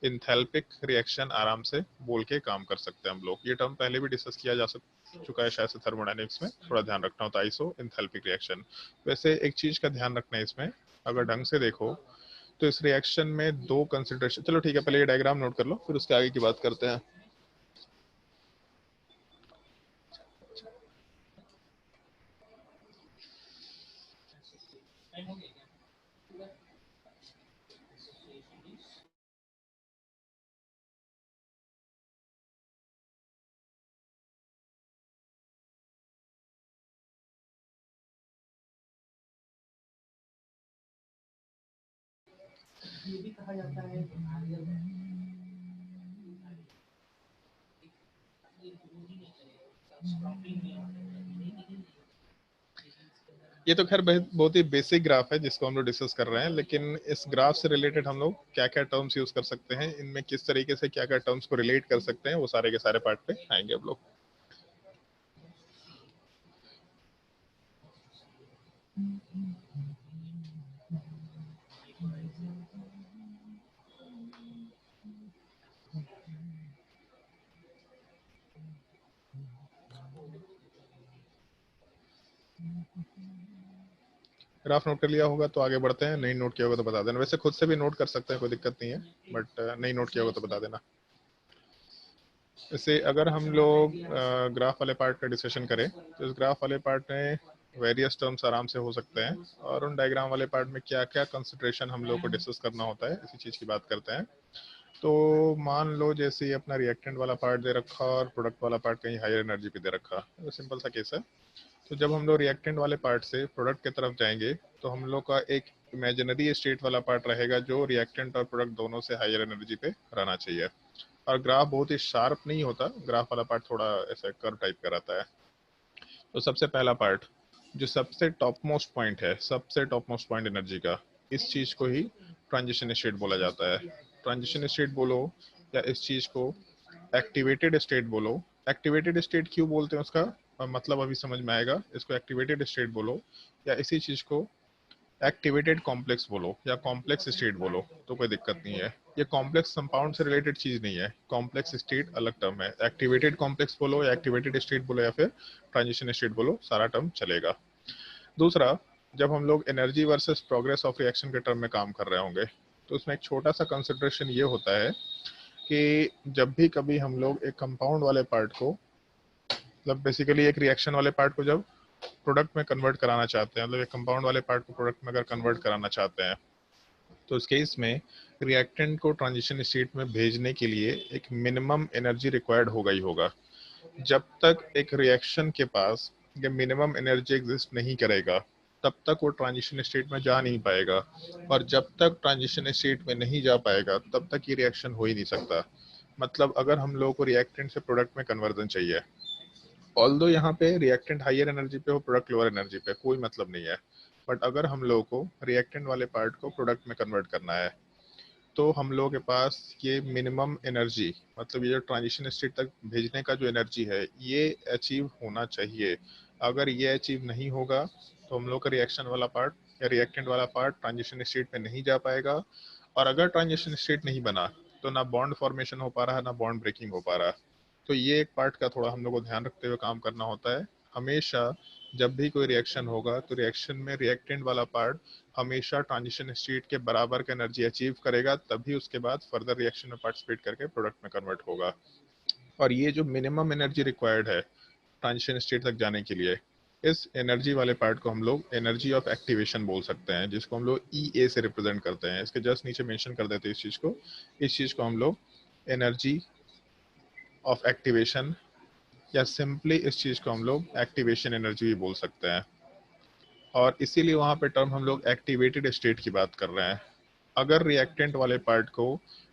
इंथैल्पिक रिएक्शन आराम से बोल के काम कर सकते हैं हम लोग। ये टर्म पहले भी डिस्कस किया जा चुका है शायद से थर्मोडायनेमिक्स में, थोड़ा ध्यान रखना होता है आइसो इंथैल्पिक रिएक्शन। वैसे एक चीज का ध्यान रखना है इसमें, अगर ढंग से देखो तो इस रिएक्शन में दो कंसिडरेशन, चलो ठीक है पहले ये डायग्राम नोट कर लो फिर उसके आगे की बात करते हैं। ये भी कहा जाता है ये तो खैर बहुत ही बेसिक ग्राफ है जिसको हम लोग डिस्कस कर रहे हैं, लेकिन इस ग्राफ से रिलेटेड हम लोग क्या क्या टर्म्स यूज कर सकते हैं, इनमें किस तरीके से क्या क्या टर्म्स को रिलेट कर सकते हैं, वो सारे के सारे पार्ट पे आएंगे हम लोग। ग्राफ नोट कर लिया होगा तो आगे बढ़ते हैं, नहीं नोट किया होगा तो बता देना। वैसे खुद से भी नोट कर सकते हैं, कोई दिक्कत नहीं है, बट नहीं नोट किया होगा तो बता देना। जैसे अगर हम लोग ग्राफ वाले पार्ट का डिस्कशन करें तो इस ग्राफ वाले पार्ट में वेरियस टर्म्स आराम से हो सकते हैं, और उन डायग्राम वाले पार्ट में क्या क्या कंसिडरेशन हम लोग को डिस्कस करना होता है इसी चीज़ की बात करते हैं। तो मान लो जैसे ये अपना रिएक्टेंट वाला पार्ट दे रखा और प्रोडक्ट वाला पार्ट कहीं हायर एनर्जी पे दे रखा, तो सिंपल सा केस है। तो जब हम लोग रिएक्टेंट वाले पार्ट से प्रोडक्ट की तरफ जाएंगे तो हम लोग का एक इमेजिनरी स्टेट वाला पार्ट रहेगा जो रिएक्टेंट और प्रोडक्ट दोनों से हायर एनर्जी पे रहना चाहिए। और ग्राफ बहुत ही शार्प नहीं होता, ग्राफ वाला पार्ट थोड़ा ऐसा कर्व टाइप का रहता है। तो सबसे पहला पार्ट जो सबसे टॉप मोस्ट पॉइंट है, सबसे टॉप मोस्ट पॉइंट एनर्जी का, इस चीज को ही ट्रांजिशन स्टेट बोला जाता है। ट्रांजिशन स्टेट बोलो या इस चीज को एक्टिवेटेड स्टेट बोलो। एक्टिवेटेड स्टेट क्यों बोलते हैं उसका मतलब अभी समझ में आएगा। इसको एक्टिवेटेड स्टेट बोलो या इसी चीज को एक्टिवेटेड कॉम्प्लेक्स बोलो या कॉम्प्लेक्स स्टेट बोलो तो कोई दिक्कत नहीं है। ये कॉम्प्लेक्स कंपाउंड से रिलेटेड चीज नहीं है, कॉम्प्लेक्स स्टेट अलग टर्म है। एक्टिवेटेड कॉम्प्लेक्स बोलो या एक्टिवेटेड स्टेट बोलो या फिर ट्रांजिशन स्टेट बोलो, सारा टर्म चलेगा। दूसरा, जब हम लोग energy versus progress of reaction के टर्म में काम कर रहे होंगे तो उसमें एक छोटा सा कंसिडरेशन ये होता है कि जब भी कभी हम लोग एक कंपाउंड वाले पार्ट को, मतलब बेसिकली एक रिएक्शन वाले पार्ट को जब प्रोडक्ट में कन्वर्ट कराना चाहते हैं, मतलब एक कंपाउंड वाले पार्ट को प्रोडक्ट में अगर कन्वर्ट कराना चाहते हैं तो इस केस में रिएक्टेंट को ट्रांजिशन स्टेट में भेजने के लिए एक मिनिमम एनर्जी रिक्वायर्ड होगा ही होगा। जब तक एक रिएक्शन के पास ये मिनिमम एनर्जी एग्जिस्ट नहीं करेगा तब तक वो ट्रांजिशन स्टेट में जा नहीं पाएगा, और जब तक ट्रांजिशन स्टेट में नहीं जा पाएगा तब तक ये रिएक्शन हो ही नहीं सकता। मतलब अगर हम लोगों को रिएक्टेंट से प्रोडक्ट में कन्वर्जन चाहिए, ऑल्दो यहाँ पे रिएक्टेंट हायर एनर्जी पे हो प्रोडक्ट लोअर एनर्जी पे, कोई मतलब नहीं है, बट अगर हम लोगों को रिएक्टेंट वाले पार्ट को प्रोडक्ट में कन्वर्ट करना है तो हम लोगों के पास ये मिनिमम एनर्जी, मतलब ये जो ट्रांजिशन स्टेट तक भेजने का जो एनर्जी है ये अचीव होना चाहिए। अगर ये अचीव नहीं होगा तो हम लोग का रिएक्शन वाला पार्ट या रिएक्टेंट वाला पार्ट ट्रांजिशन स्टेट में नहीं जा पाएगा, और अगर ट्रांजिशन स्टेट नहीं बना तो ना बॉन्ड फॉर्मेशन हो पा रहा है ना बॉन्ड ब्रेकिंग हो पा रहा है। तो ये एक पार्ट का थोड़ा हम लोग को ध्यान रखते हुए काम करना होता है। हमेशा जब भी कोई रिएक्शन होगा तो रिएक्शन में रिएक्टेंट वाला पार्ट हमेशा ट्रांजिशन स्टेट के बराबर का एनर्जी अचीव करेगा, तभी उसके बाद फर्दर रिएक्शन में पार्टिसिपेट करके प्रोडक्ट में कन्वर्ट होगा। और ये जो मिनिमम एनर्जी रिक्वायर्ड है ट्रांजिशन स्टेट तक जाने के लिए, इस एनर्जी वाले पार्ट को हम लोग एनर्जी ऑफ एक्टिवेशन बोल सकते हैं, जिसको हम लोग EA से रिप्रेजेंट करते हैं। इसके जस्ट नीचे मेंशन कर देते हैं इस चीज को हम लोग एनर्जी ऑफ एक्टिवेशन या सिंपली इस चीज को हम लोग एक्टिवेशन एनर्जी भी बोल सकते हैं। और इसीलिए वहां पे टर्म हम लोग एक्टिवेटेड स्टेट की बात कर रहे हैं। अगर रिएक्टेंट वाले पार्ट को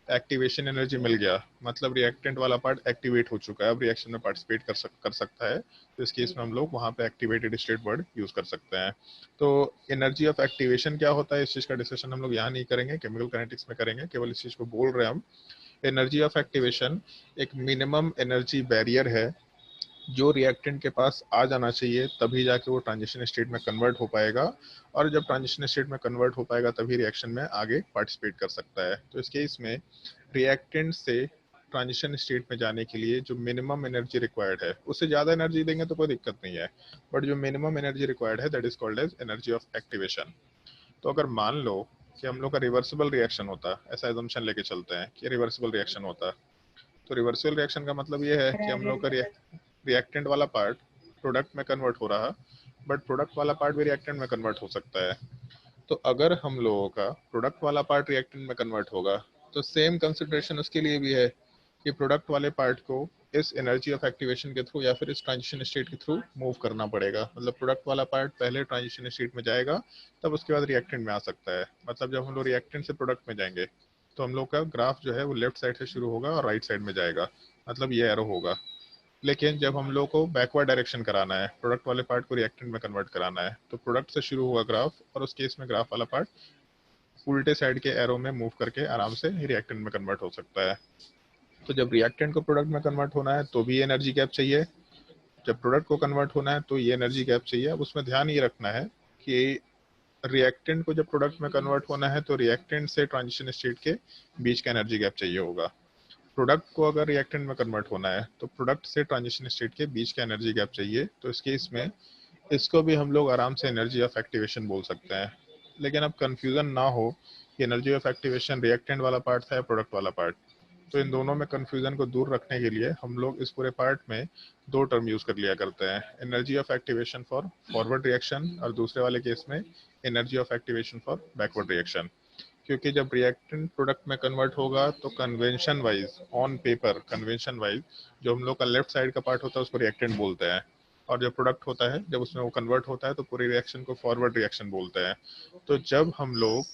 एक्टिवेशन एनर्जी मिल गया, मतलब रिएक्टेंट वाला पार्ट एक्टिवेट हो चुका है, अब रिएक्शन में पार्टिसिपेट कर सकता है, तो इस केस में हम लोग वहाँ पे एक्टिवेटेड स्टेट वर्ड यूज कर सकते हैं। तो एनर्जी ऑफ एक्टिवेशन क्या होता है, इस चीज का डिस्कशन हम लोग यहाँ नहीं करेंगे, केमिकल काइनेटिक्स में करेंगे, केवल इस चीज को बोल रहे हैं हम। एनर्जी ऑफ एक्टिवेशन एक मिनिमम एनर्जी बैरियर है जो रिएक्टेंट के पास आ जाना चाहिए, तभी जाके वो ट्रांजिशन स्टेट में कन्वर्ट हो पाएगा, और जब ट्रांजिशन स्टेट में कन्वर्ट हो पाएगा तभी रिएक्शन में आगे पार्टिसिपेट कर सकता है। तो इस केस में रिएक्टेंट से ट्रांजिशन स्टेट में जाने के लिए जो मिनिमम एनर्जी रिक्वायर्ड है, उससे ज्यादा एनर्जी देंगे तो कोई दिक्कत नहीं है, बट जो मिनिमम एनर्जी रिक्वायर्ड है that is called as energy of activation. तो अगर मान लो कि हम लोग का रिवर्सिबल रिएक्शन होता, ऐसा एजम्पशन लेके चलते हैं कि रिवर्सिबल रिएक्शन होता, तो रिवर्सिबल रिएक्शन का मतलब ये है कि हम लोग का रिएक्टेंट वाला पार्ट प्रोडक्ट में कन्वर्ट हो रहा, बट प्रोडक्ट वाला पार्ट भी रिएक्टेंट में कन्वर्ट हो सकता है। तो अगर हम लोगों का प्रोडक्ट वाला पार्ट रिएक्टेंट में कन्वर्ट होगा तो सेम कंसिडरेशन उसके लिए भी है कि प्रोडक्ट वाले पार्ट को इस एनर्जी ऑफ एक्टिवेशन के थ्रू या फिर इस ट्रांजिशन स्टेट के थ्रू मूव करना पड़ेगा। मतलब प्रोडक्ट वाला पार्ट पहले ट्रांजिशन स्टेट में जाएगा, तब उसके बाद रिएक्टेंट में आ सकता है। मतलब जब हम लोग रिएक्टेंट से प्रोडक्ट में जाएंगे तो हम लोग का ग्राफ जो है वो लेफ्ट साइड से शुरू होगा और राइट साइड में जाएगा, मतलब ये एरो होगा। लेकिन जब हम लोग को बैकवर्ड डायरेक्शन कराना है, प्रोडक्ट वाले पार्ट को रिएक्टेंट में कन्वर्ट कराना है, तो प्रोडक्ट से शुरू होगा ग्राफ, और उस केस में ग्राफ वाला पार्ट उल्टे साइड के एरो में मूव करके आराम से रिएक्टेंट में कन्वर्ट हो सकता है। तो जब रिएक्टेंट को प्रोडक्ट में कन्वर्ट होना है तो भी एनर्जी गैप चाहिए, जब प्रोडक्ट को कन्वर्ट होना है तो ये एनर्जी गैप चाहिए। अब उसमें ध्यान ये रखना है कि रिएक्टेंट को जब प्रोडक्ट में कन्वर्ट होना है तो रिएक्टेंट से ट्रांजिशन स्टेट के बीच का एनर्जी गैप चाहिए होगा। प्रोडक्ट को अगर रिएक्टेंट में कन्वर्ट होना है तो प्रोडक्ट से ट्रांजिशन स्टेट के बीच का एनर्जी गैप चाहिए। तो इस केस में इसको भी हम लोग आराम से एनर्जी ऑफ एक्टिवेशन बोल सकते हैं। लेकिन अब कंफ्यूजन ना हो कि एनर्जी ऑफ एक्टिवेशन रिएक्टेंट वाला पार्ट था या प्रोडक्ट वाला पार्ट, तो इन दोनों में कंफ्यूजन को दूर रखने के लिए हम लोग इस पूरे पार्ट में दो टर्म यूज कर लिया करते हैं, energy of activation for forward reaction और दूसरे वाले केस में energy of activation for backward reaction. क्योंकि जब रिएक्टेंट प्रोडक्ट में कन्वर्ट होगा तो convention wise, on paper convention wise, जो हम लोग का लेफ्ट साइड का पार्ट होता है उसको रिएक्टेंट बोलते हैं, और जो प्रोडक्ट होता है जब उसमें वो कन्वर्ट होता है तो पूरी रिएक्शन को फॉरवर्ड रिएक्शन बोलते हैं। तो जब हम लोग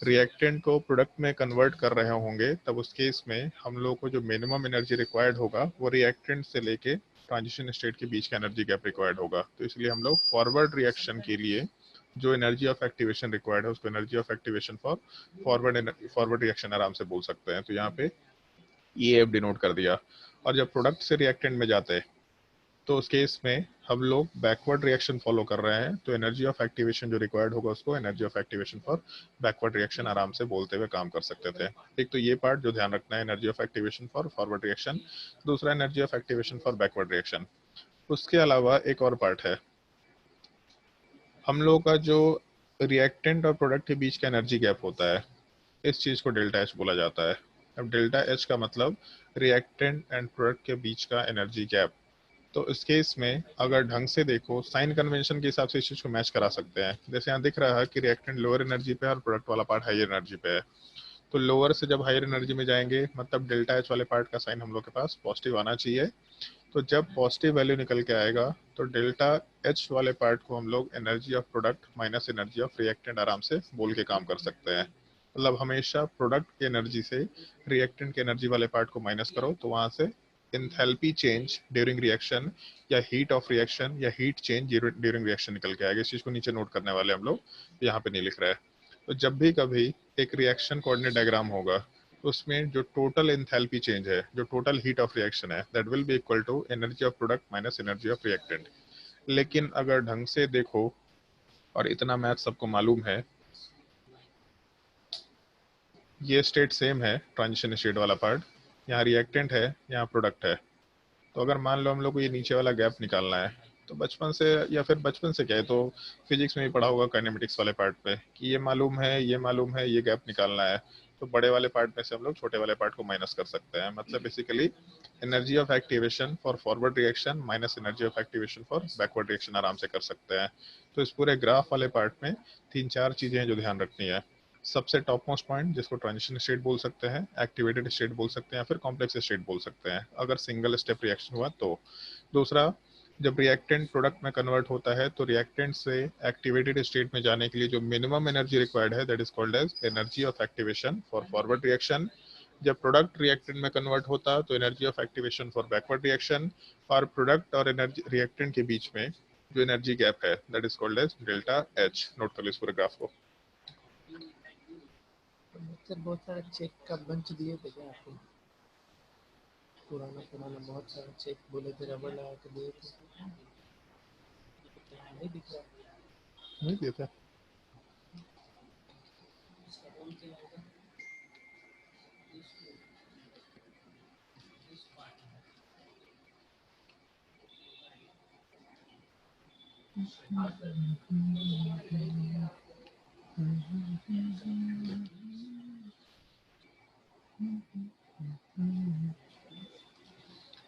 रिएक्टेंट को प्रोडक्ट में कन्वर्ट कर रहे होंगे तब उस केस में हम लोग को जो मिनिमम एनर्जी रिक्वायर्ड होगा वो रिएक्टेंट से लेके ट्रांजिशन स्टेट के बीच का एनर्जी गैप रिक्वायर्ड होगा। तो इसलिए हम लोग फॉरवर्ड रिएक्शन के लिए जो एनर्जी ऑफ एक्टिवेशन रिक्वायर्ड है उसको energy of activation for forward reaction आराम से बोल सकते हैं। तो यहाँ पे EF डिनोट कर दिया। और जब प्रोडक्ट से रिएक्टेंट में जाते हैं तो उस केस में हम लोग बैकवर्ड रिएक्शन फॉलो कर रहे हैं, तो एनर्जी ऑफ एक्टिवेशन जो रिक्वायर्ड होगा उसको energy of activation for backward reaction आराम से बोलते हुए काम कर सकते थे। एक तो ये पार्ट जो ध्यान रखना है, energy of activation for forward reaction, दूसरा energy of activation for backward reaction. उसके अलावा एक और पार्ट है, हम लोग का जो रिएक्टेंट और प्रोडक्ट के बीच का एनर्जी गैप होता है, इस चीज को डेल्टा एच बोला जाता है। अब डेल्टा एच का मतलब रिएक्टेंट एंड प्रोडक्ट के बीच का एनर्जी गैप। तो इस केस में अगर ढंग से देखो, साइन कन्वेंशन के हिसाब से इस चीज को मैच करा सकते हैं। जैसे यहाँ दिख रहा है कि रिएक्टेंट लोअर एनर्जी पे है और प्रोडक्ट वाला पार्ट हायर एनर्जी पे है, तो लोअर से जब हायर एनर्जी में जाएंगे मतलब डेल्टा एच वाले पार्ट का साइन हम लोग के पास पॉजिटिव आना चाहिए। तो जब पॉजिटिव वैल्यू निकल के आएगा तो डेल्टा एच वाले पार्ट को हम लोग energy of product minus energy of reactant आराम से बोल के काम कर सकते हैं। मतलब हमेशा प्रोडक्ट की एनर्जी से रिएक्टेंट के एनर्जी वाले पार्ट को माइनस करो तो वहां से एंथैल्पी चेंज ड्यूरिंग रिएक्शन या हीट ऑफ रिएक्शन या हीट चेंज ड्यूरिंग रिएक्शन निकल के आएगा। इस चीज को नीचे नोट करने वाले हम लोग, यहाँ पे नहीं लिख रहा है। तो जब भी कभी एक रिएक्शन कोऑर्डिनेट डायग्राम होगा उसमें जो टोटल एंथैल्पी चेंज है, जो टोटल हीट ऑफ रिएक्शन है, that will be equal to energy of product minus energy of reactant. लेकिन अगर ढंग से देखो और इतना मैथ सबको मालूम है, ये स्टेट सेम है, ट्रांजिशन स्टेट वाला पार्ट, यहाँ रिएक्टेंट है, यहाँ प्रोडक्ट है। तो अगर मान लो हम लोग को ये नीचे वाला गैप निकालना है, तो बचपन से या फिर बचपन से क्या है, तो फिजिक्स में ही पढ़ा होगा काइनेमेटिक्स वाले पार्ट पे कि ये मालूम है, ये मालूम है, ये गैप निकालना है, तो बड़े वाले पार्ट में से हम लोग छोटे वाले पार्ट को माइनस कर सकते हैं। मतलब basically energy of activation for forward reaction minus energy of activation for backward reaction आराम से कर सकते हैं। तो इस पूरे ग्राफ वाले पार्ट में 3-4 चीजें हैं जो ध्यान रखनी है। सबसे टॉप मोस्ट पॉइंट जिसको ट्रांजिशन स्टेट बोल सकते हैं, एक्टिवेटेड स्टेट बोल सकते हैं, फिर कॉम्प्लेक्स स्टेट बोल सकते हैं अगर सिंगल स्टेप रिएक्शन हुआ तो। दूसरा, जब रिएक्टेंट प्रोडक्ट में कन्वर्ट होता है तो रिएक्टेंट से एक्टिवेटेड स्टेट में जाने के लिए जो मिनिमम एनर्जी रिक्वायर्ड है that is called as energy of activation for forward reaction. जब प्रोडक्ट रिएक्टेंट में कन्वर्ट होता तो energy of activation for backward reaction, और प्रोडक्ट और एनर्जी रिएक्टेंट के बीच में जो एनर्जी गैप है that is called as delta H. Note कर लो इस पूरे ग्राफ को। सर बहुत सारे चेक का बंच दिए थे क्या आपको? पुराना बहुत सारा चेक बोले थे, रबड़ लगा के दिए थे, नहीं दिख रहा। नहीं देता।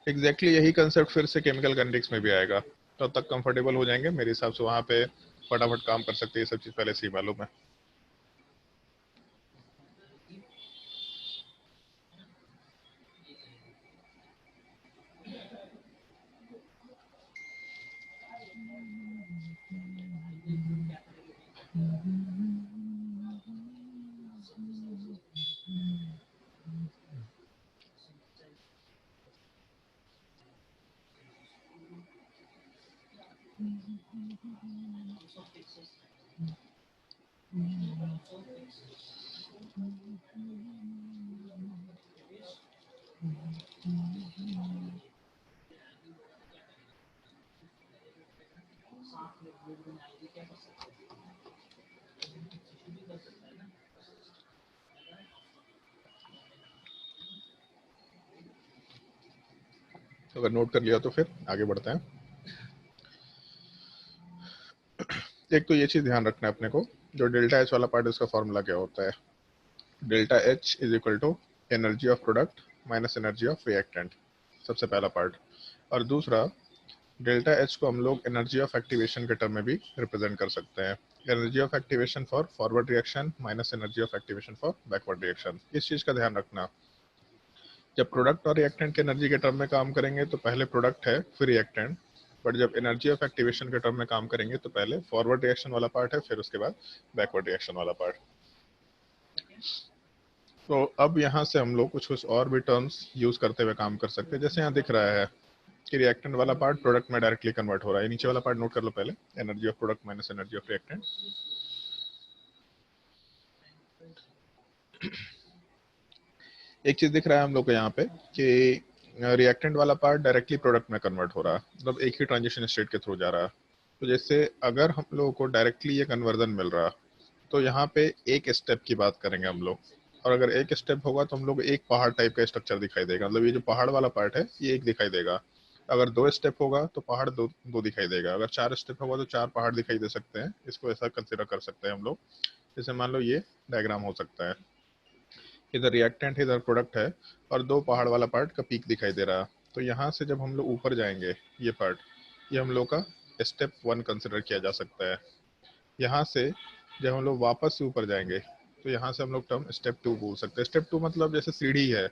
एग्जैक्टली यही कंसेप्ट फिर से केमिकल काइनेटिक्स में भी आएगा। तो तब तक कंफर्टेबल हो जाएंगे मेरे हिसाब से, वहां पे फटाफट काम कर सकते हैं, ये सब चीज पहले से ही मालूम है। तो अगर नोट कर लिया तो फिर आगे बढ़ते हैं। एक तो ये चीज ध्यान रखना है अपने को, जो डेल्टा एच वाला पार्ट, इसका फॉर्मूला क्या होता है। Delta H is equal to energy of product minus energy of reactant, सबसे पहला पार्ट। और दूसरा, डेल्टा एच को हम लोग एनर्जी ऑफ एक्टिवेशन के टर्म में भी रिप्रेजेंट कर सकते हैं। Energy of activation for forward reaction minus energy of activation for backward reaction. इस चीज का ध्यान रखना। जब प्रोडक्ट और रिएक्टेंट के एनर्जी के टर्म में काम करेंगे तो पहले प्रोडक्ट है फिर रिएक्टेंट, बट जब एनर्जी ऑफ एक्टिवेशन के टर्म में काम करेंगे तो पहले फॉरवर्ड रिएक्शन वाला पार्ट है, फिर उसके बाद बैकवर्ड रिएक्शन वाला पार्ट। तो अब यहाँ से हम लोग कुछ और भी टर्म्स यूज करते हुए काम कर सकते हैं। जैसे यहाँ दिख रहा है कि रिएक्टेंट वाला पार्ट प्रोडक्ट में डायरेक्टली कन्वर्ट हो रहा है। नीचे वाला पार्ट नोट कर लो पहले, energy of product minus energy of reactant. एक चीज दिख रहा है हम लोग को यहाँ पे कि रिएक्टेंट वाला पार्ट डायरेक्टली प्रोडक्ट में कन्वर्ट हो रहा है, मतलब एक ही ट्रांजिशन स्टेट के थ्रू जा रहा है। तो जैसे अगर हम लोगों को डायरेक्टली ये कन्वर्जन मिल रहा है तो यहाँ पे एक स्टेप की बात करेंगे हम लोग, और अगर एक स्टेप होगा तो हम लोग एक पहाड़ टाइप का स्ट्रक्चर दिखाई देगा, मतलब ये जो पहाड़ वाला पार्ट है ये एक दिखाई देगा। अगर 2 स्टेप होगा तो पहाड़ दो दिखाई देगा। अगर 4 स्टेप होगा तो 4 पहाड़ दिखाई दे सकते हैं। इसको ऐसा कंसिडर कर सकते हैं हम लोग। जैसे मान लो ये डायग्राम हो सकता है, इधर रिएक्टेंट इधर प्रोडक्ट है और 2 पहाड़ वाला पार्ट का पीक दिखाई दे रहा है। तो यहाँ से जब हम लोग ऊपर जाएंगे, ये पार्ट, ये हम लोग का स्टेप 1 कंसिडर किया जा सकता है। यहाँ से जब हम लोग वापस से ऊपर जाएंगे तो यहाँ से हम लोग टर्म स्टेप 2 बोल सकते हैं। स्टेप 2 मतलब जैसे सीढ़ी है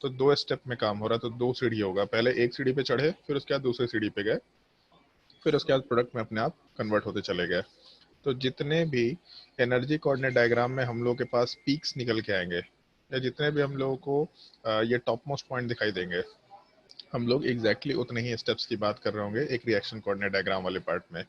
तो 2 स्टेप में काम हो रहा है, तो 2 सीढ़ी होगा। पहले एक सीढ़ी पे चढ़े, फिर उसके बाद दूसरी सीढ़ी पे गए, फिर उसके बाद प्रोडक्ट में अपने आप कन्वर्ट होते चले गए। तो जितने भी एनर्जी कोऑर्डिनेट डायग्राम में हम लोग के पास पीक्स निकल के आएंगे, या जितने भी हम लोगों को ये टॉप मोस्ट पॉइंट दिखाई देंगे, हम लोग एग्जैक्टली उतने ही स्टेप्स की बात कर रहे होंगे एक रिएक्शन कोऑर्डिनेट डायग्राम वाले पार्ट में।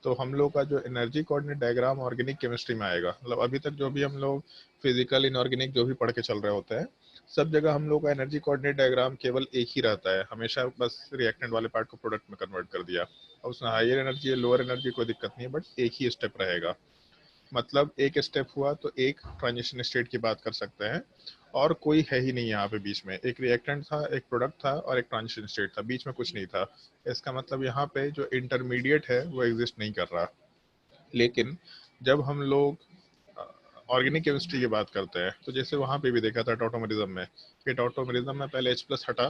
तो हम लोग का जो energy coordinate diagram organic chemistry में आएगा, मतलब अभी तक जो भी हम लोग फिजिकल इनऑर्गेनिक जो भी पढ़ के चल रहे होते हैं, सब जगह हम लोग का एनर्जी कोऑर्डिनेट डायग्राम केवल एक ही रहता है हमेशा, बस रिएक्टेंट वाले पार्ट को प्रोडक्ट में कन्वर्ट कर दिया। और उसमें हायर एनर्जी लोअर एनर्जी कोई दिक्कत नहीं है, बट एक ही स्टेप रहेगा। मतलब एक स्टेप हुआ तो एक ट्रांजिशन स्टेट की बात कर सकते हैं, और कोई है ही नहीं यहाँ पे बीच में। एक रिएक्टेंट था, एक प्रोडक्ट था और एक ट्रांजिशन स्टेट था, बीच में कुछ नहीं था। इसका मतलब यहाँ पे जो इंटरमीडिएट है वो एग्जिस्ट नहीं कर रहा। लेकिन जब हम लोग ऑर्गेनिक केमिस्ट्री की बात करते हैं तो जैसे वहां पे भी देखा था टॉटोमेरिज्म में, कि टॉटोमेरिज्म में पहले H+ हटा,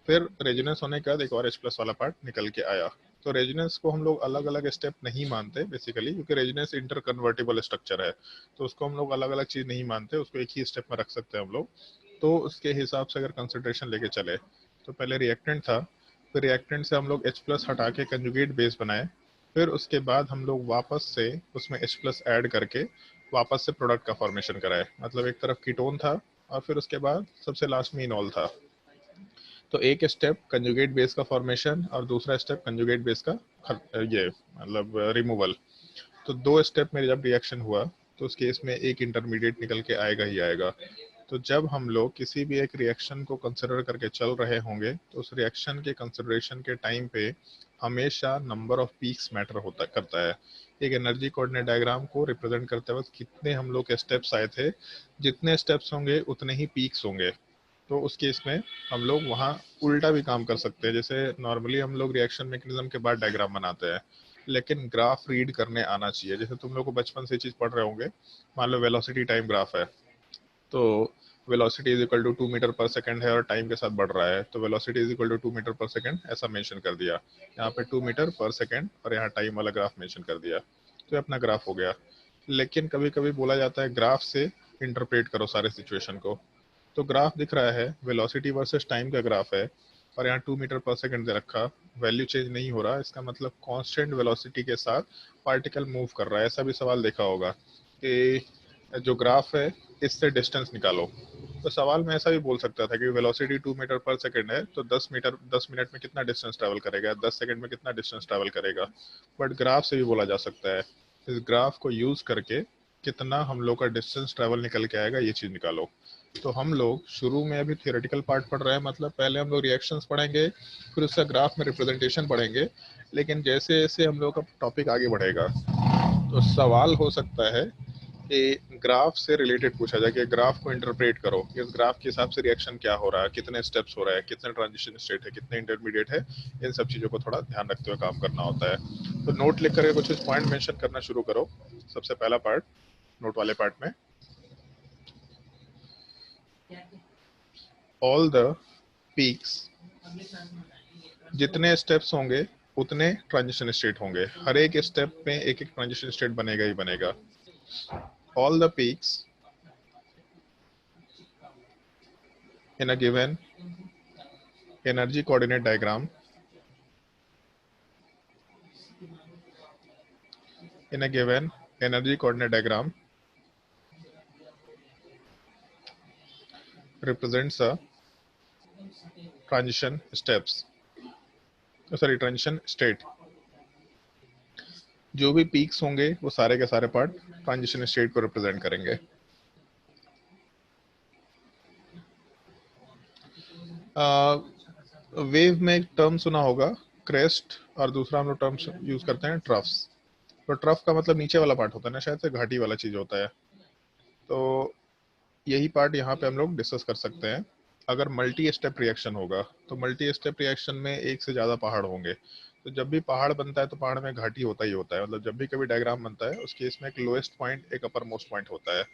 फिर रेजोनेंस होने के बाद एक और H+ वाला पार्ट निकल के आया। तो रेजोनेंस को हम लोग अलग अलग स्टेप नहीं मानते बेसिकली, क्योंकि रेजोनेंस इंटर कन्वर्टेबल स्ट्रक्चर है, तो उसको हम लोग अलग अलग चीज नहीं मानते, उसको एक ही स्टेप में रख सकते हैं हम लोग। तो उसके हिसाब से अगर कंसिडरेशन लेके चले तो पहले रिएक्टेंट था, फिर रिएक्टेंट से हम लोग H+ हटा के कंजुगेट बेस बनाए, फिर उसके बाद हम लोग वापस से उसमें H+ ऐड करके वापस से प्रोडक्ट का फॉर्मेशन कराए। मतलब एक तरफ कीटोन था और फिर उसके बाद सबसे लास्ट में इनॉल था। तो एक स्टेप कंजुगेट बेस का फॉर्मेशन और दूसरा स्टेप कंजुगेट बेस का ये मतलब रिमूवल। तो दो स्टेप में जब रिएक्शन हुआ तो उस केस में एक इंटरमीडिएट निकल के आएगा ही आएगा। तो जब हम लोग किसी भी एक रिएक्शन को कंसिडर करके चल रहे होंगे तो उस रिएक्शन के कंसिडरेशन के टाइम पे हमेशा नंबर ऑफ पीक्स मैटर होता करता है। एक एनर्जी कोऑर्डिनेट डायग्राम को रिप्रेजेंट करते वक्त कितने हम लोग के स्टेप्स आए थे, जितने स्टेप्स होंगे उतने ही पीक्स होंगे। तो उस केस में हम लोग वहाँ उल्टा भी काम कर सकते हैं। जैसे नॉर्मली हम लोग रिएक्शन मैकेनिज्म के बाद डायग्राम बनाते हैं, लेकिन ग्राफ रीड करने आना चाहिए। जैसे तुम लोग को बचपन से चीज पढ़ रहे होंगे, मान लो वेलोसिटी टाइम ग्राफ है, तो velocity is equal to 2 meter per second है और टाइम के साथ बढ़ रहा है, तो velocity is equal to 2 meter per second ऐसा मेंशन कर दिया। यहाँ पे 2 मीटर पर सेकंड और यहाँ टाइम वाला ग्राफ मेंशन कर दिया, तो ये अपना ग्राफ हो गया। लेकिन कभी कभी बोला जाता है ग्राफ से इंटरप्रेट करो सारे सिचुएशन को। तो ग्राफ दिख रहा है वेलोसिटी वर्सेस टाइम का ग्राफ है और यहाँ 2 मीटर पर सेकंड दे रखा, वैल्यू चेंज नहीं हो रहा, इसका मतलब कांस्टेंट वेलोसिटी के साथ पार्टिकल मूव कर रहा है। ऐसा भी सवाल देखा होगा कि जो ग्राफ है इससे डिस्टेंस निकालो। तो सवाल में ऐसा भी बोल सकता था कि वेलोसिटी 2 मीटर पर सेकंड है तो 10 मिनट में कितना डिस्टेंस ट्रैवल करेगा, 10 सेकंड में कितना डिस्टेंस ट्रैवल करेगा। बट ग्राफ से भी बोला जा सकता है। इस ग्राफ को यूज करके कितना हम लोग का डिस्टेंस ट्रैवल निकल के आएगा ये चीज निकालो। तो हम लोग शुरू में अभी थियोरेटिकल पार्ट पढ़ रहे हैं, मतलब पहले हम लोग रिएक्शंस पढ़ेंगे, फिर उसका ग्राफ में रिप्रेजेंटेशन पढ़ेंगे। लेकिन जैसे जैसे हम लोग का टॉपिक आगे बढ़ेगा तो सवाल हो सकता है कि ग्राफ से रिलेटेड पूछा जाए कि ग्राफ को इंटरप्रेट करो, इस ग्राफ के हिसाब से रिएक्शन क्या हो रहा है, कितने स्टेप्स हो रहा है, कितने ट्रांजिशन स्टेट है, कितने इंटरमीडिएट है, इन सब चीज़ों को थोड़ा ध्यान रखते हुए काम करना होता है। तो नोट लिख करके कुछ पॉइंट मेंशन करना शुरू करो। सबसे पहला पार्ट नोट वाले पार्ट में, ऑल द पीक्स, जितने स्टेप्स होंगे उतने ट्रांजिशन स्टेट होंगे। हर एक स्टेप में एक एक ट्रांजिशन स्टेट बनेगा ही बनेगा। All the peaks in a given energy coordinate diagram represents a transition state। जो भी पीक्स होंगे वो सारे के सारे पार्ट ट्रांजिशन स्टेट को रिप्रेजेंट करेंगे। वेव में एक टर्म सुना होगा क्रेस्ट, और दूसरा हम लोग टर्म यूज करते हैं ट्रफ्स। तो ट्रफ का मतलब नीचे वाला पार्ट होता है ना, शायद से घाटी वाला चीज होता है। तो यही पार्ट यहाँ पे हम लोग डिस्कस कर सकते हैं। अगर मल्टी स्टेप रिएक्शन होगा तो मल्टी स्टेप रिएक्शन में एक से ज्यादा पहाड़ होंगे। तो जब भी पहाड़ बनता है तो पहाड़ में घाटी होता ही होता है। मतलब जब भी कभी डायग्राम बनता है उस केस में एक लोएस्ट पॉइंट एक अपर मोस्ट पॉइंट होता है।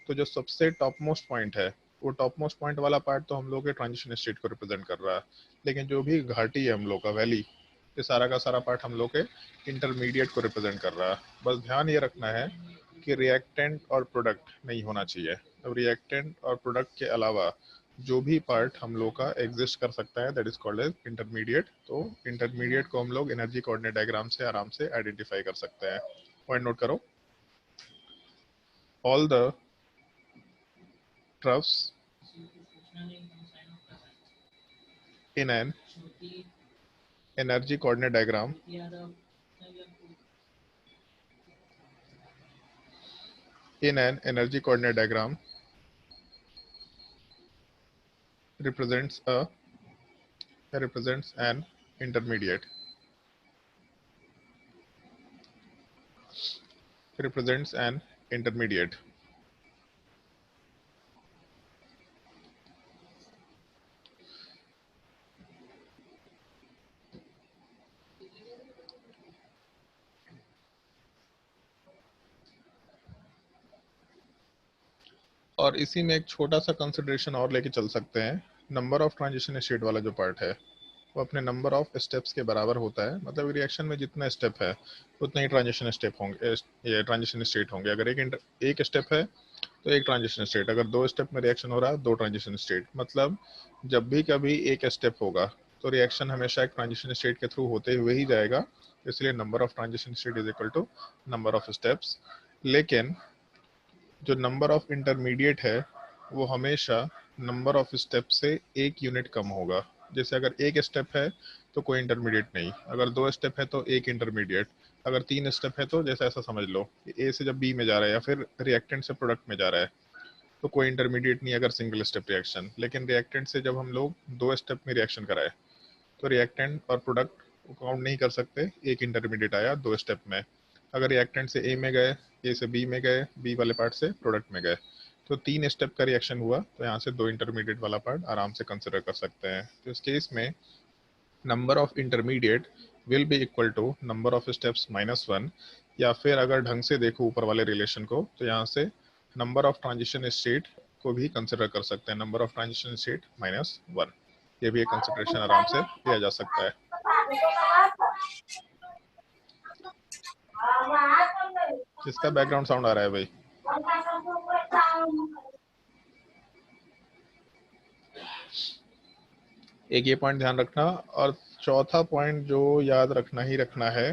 तो जो सबसे टॉप मोस्ट पॉइंट है वो टॉप मोस्ट पॉइंट वाला पार्ट तो हम लोग के ट्रांजिशन स्टेट को रिप्रेजेंट कर रहा है। लेकिन जो भी घाटी है हम लोग का वैली, ये सारा का सारा पार्ट हम लोग के इंटरमीडिएट को रिप्रेजेंट कर रहा है। बस ध्यान ये रखना है कि रिएक्टेंट और प्रोडक्ट नहीं होना चाहिए। अब रिएक्टेंट और प्रोडक्ट के अलावा जो भी पार्ट हम लोग का एग्जिस्ट कर सकता है that is called as intermediate. तो इंटरमीडिएट को हम लोग एनर्जी कोऑर्डिनेट डायग्राम से आराम से आइडेंटिफाई कर सकते हैं। पॉइंट नोट करो, all the troughs in an energy coordinate diagram represents an intermediate, और इसी में एक छोटा सा कंसिडरेशन और लेके चल सकते हैं। नंबर ऑफ ट्रांजिशन स्टेट वाला जो पार्ट है वो अपने नंबर ऑफ स्टेप्स के बराबर होता है। मतलब रिएक्शन में जितना स्टेप है उतने ही ट्रांजिशन स्टेप होंगे, ये ट्रांजिशन स्टेट होंगे। अगर एक स्टेप है तो एक ट्रांजिशन स्टेट, अगर दो स्टेप में रिएक्शन हो रहा है दो ट्रांजिशन स्टेट। मतलब जब भी कभी एक स्टेप होगा तो रिएक्शन हमेशा एक ट्रांजिशन स्टेट के थ्रू होते हुए ही जाएगा। इसलिए number of transition state is equal to number of steps. लेकिन जो नंबर ऑफ इंटरमीडिएट है वो हमेशा नंबर ऑफ स्टेप से 1 यूनिट कम होगा। जैसे अगर 1 स्टेप है तो कोई इंटरमीडिएट नहीं, अगर 2 स्टेप है तो 1 इंटरमीडिएट, अगर 3 स्टेप है तो जैसे ऐसा समझ लो ए से जब बी में जा रहा है या फिर रिएक्टेंट से प्रोडक्ट में जा रहा है तो कोई इंटरमीडिएट नहीं अगर सिंगल स्टेप रिएक्शन। लेकिन रिएक्टेंट से जब हम लोग 2 स्टेप में रिएक्शन कराए तो रिएक्टेंट और प्रोडक्ट काउंट नहीं कर सकते, 1 इंटरमीडिएट आया 2 स्टेप में। अगर रिएक्टेंट से ए में गए, ए से बी में गए, बी वाले पार्ट से प्रोडक्ट में गए, तो 3 स्टेप का रिएक्शन हुआ तो यहाँ से 2 इंटरमीडिएट वाला पार्ट आराम से कंसिडर कर सकते हैं। तो इस केस में number of intermediate will be equal to number of steps -1, या फिर अगर ढंग से देखो ऊपर वाले रिलेशन को तो यहाँ से नंबर ऑफ ट्रांजिशन स्टेट को भी कंसिडर कर सकते हैं, नंबर ऑफ ट्रांजिशन स्टेट -1। ये भी एक कंसिडरेशन आराम से लिया जा सकता है। किसका बैकग्राउंड साउंड आ रहा है भाई? एक ये पॉइंट ध्यान रखना, और चौथा पॉइंट जो याद रखना ही रखना है,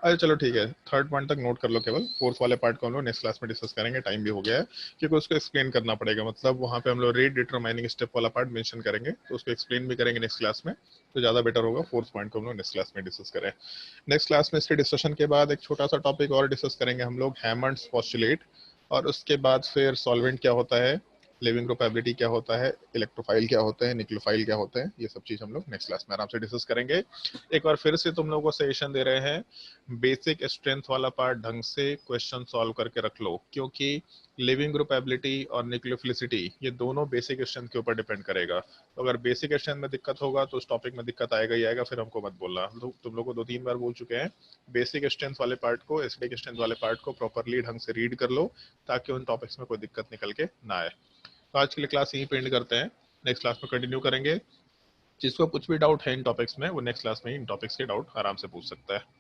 अरे चलो ठीक है, थर्ड पॉइंट तक नोट कर लो केवल, फोर्थ वाले पार्ट को हम लोग नेक्स्ट क्लास में डिस्कस करेंगे, टाइम भी हो गया है, क्योंकि उसको एक्सप्लेन करना पड़ेगा। मतलब वहाँ पे हम लोग रेट डिटरमाइनिंग स्टेप वाला पार्ट मेंशन करेंगे, तो उसको एक्सप्लेन भी करेंगे नेक्स्ट क्लास में, तो ज़्यादा बेटर होगा फोर्थ पॉइंट को हम लोग नेक्स्ट क्लास में डिस्कस करें। नेक्स्ट क्लास में इसके डिस्कशन के बाद एक छोटा सा टॉपिक और डिस्कस करेंगे हम लोग, हैमंड्स पोस्टुलेट, और उसके बाद फिर सॉल्वेंट क्या होता है, लिविंग ग्रुप एबिलिटी क्या होता है, इलेक्ट्रोफाइल क्या होते हैं, न्यूक्लियोफाइल क्या होते हैं, ये सब चीज हम लोग नेक्स्ट क्लास में आराम से डिस्कस करेंगे। एक बार फिर से तुम लोगों को सजेशन दे रहे हैं, बेसिक स्ट्रेंथ वाला पार्ट ढंग से क्वेश्चन सॉल्व करके रख लो, क्योंकि लिविंग ग्रुप एबिलिटी और न्यूक्लियोफिलिसिटी ये दोनों बेसिक स्ट्रेंथ के ऊपर डिपेंड करेगा। तो अगर बेसिक स्ट्रेंथ में दिक्कत होगा तो उस टॉपिक में दिक्कत आएगा ही आएगा, फिर हमको मत बोलना। तुम लोग को 2-3 बार बोल चुके हैं, बेसिक स्ट्रेंथ वाले पार्ट को, एसिडिक स्ट्रेंथ वाले पार्ट को प्रॉपरली ढंग से रीड कर लो, ताकि उन टॉपिक्स में कोई दिक्कत निकल के ना आए। तो आज के लिए क्लास यहीं पे एंड करते हैं, नेक्स्ट क्लास में कंटिन्यू करेंगे। जिसको कुछ भी डाउट है इन टॉपिक्स में, वो नेक्स्ट क्लास में इन टॉपिक्स के डाउट आराम से पूछ सकता है।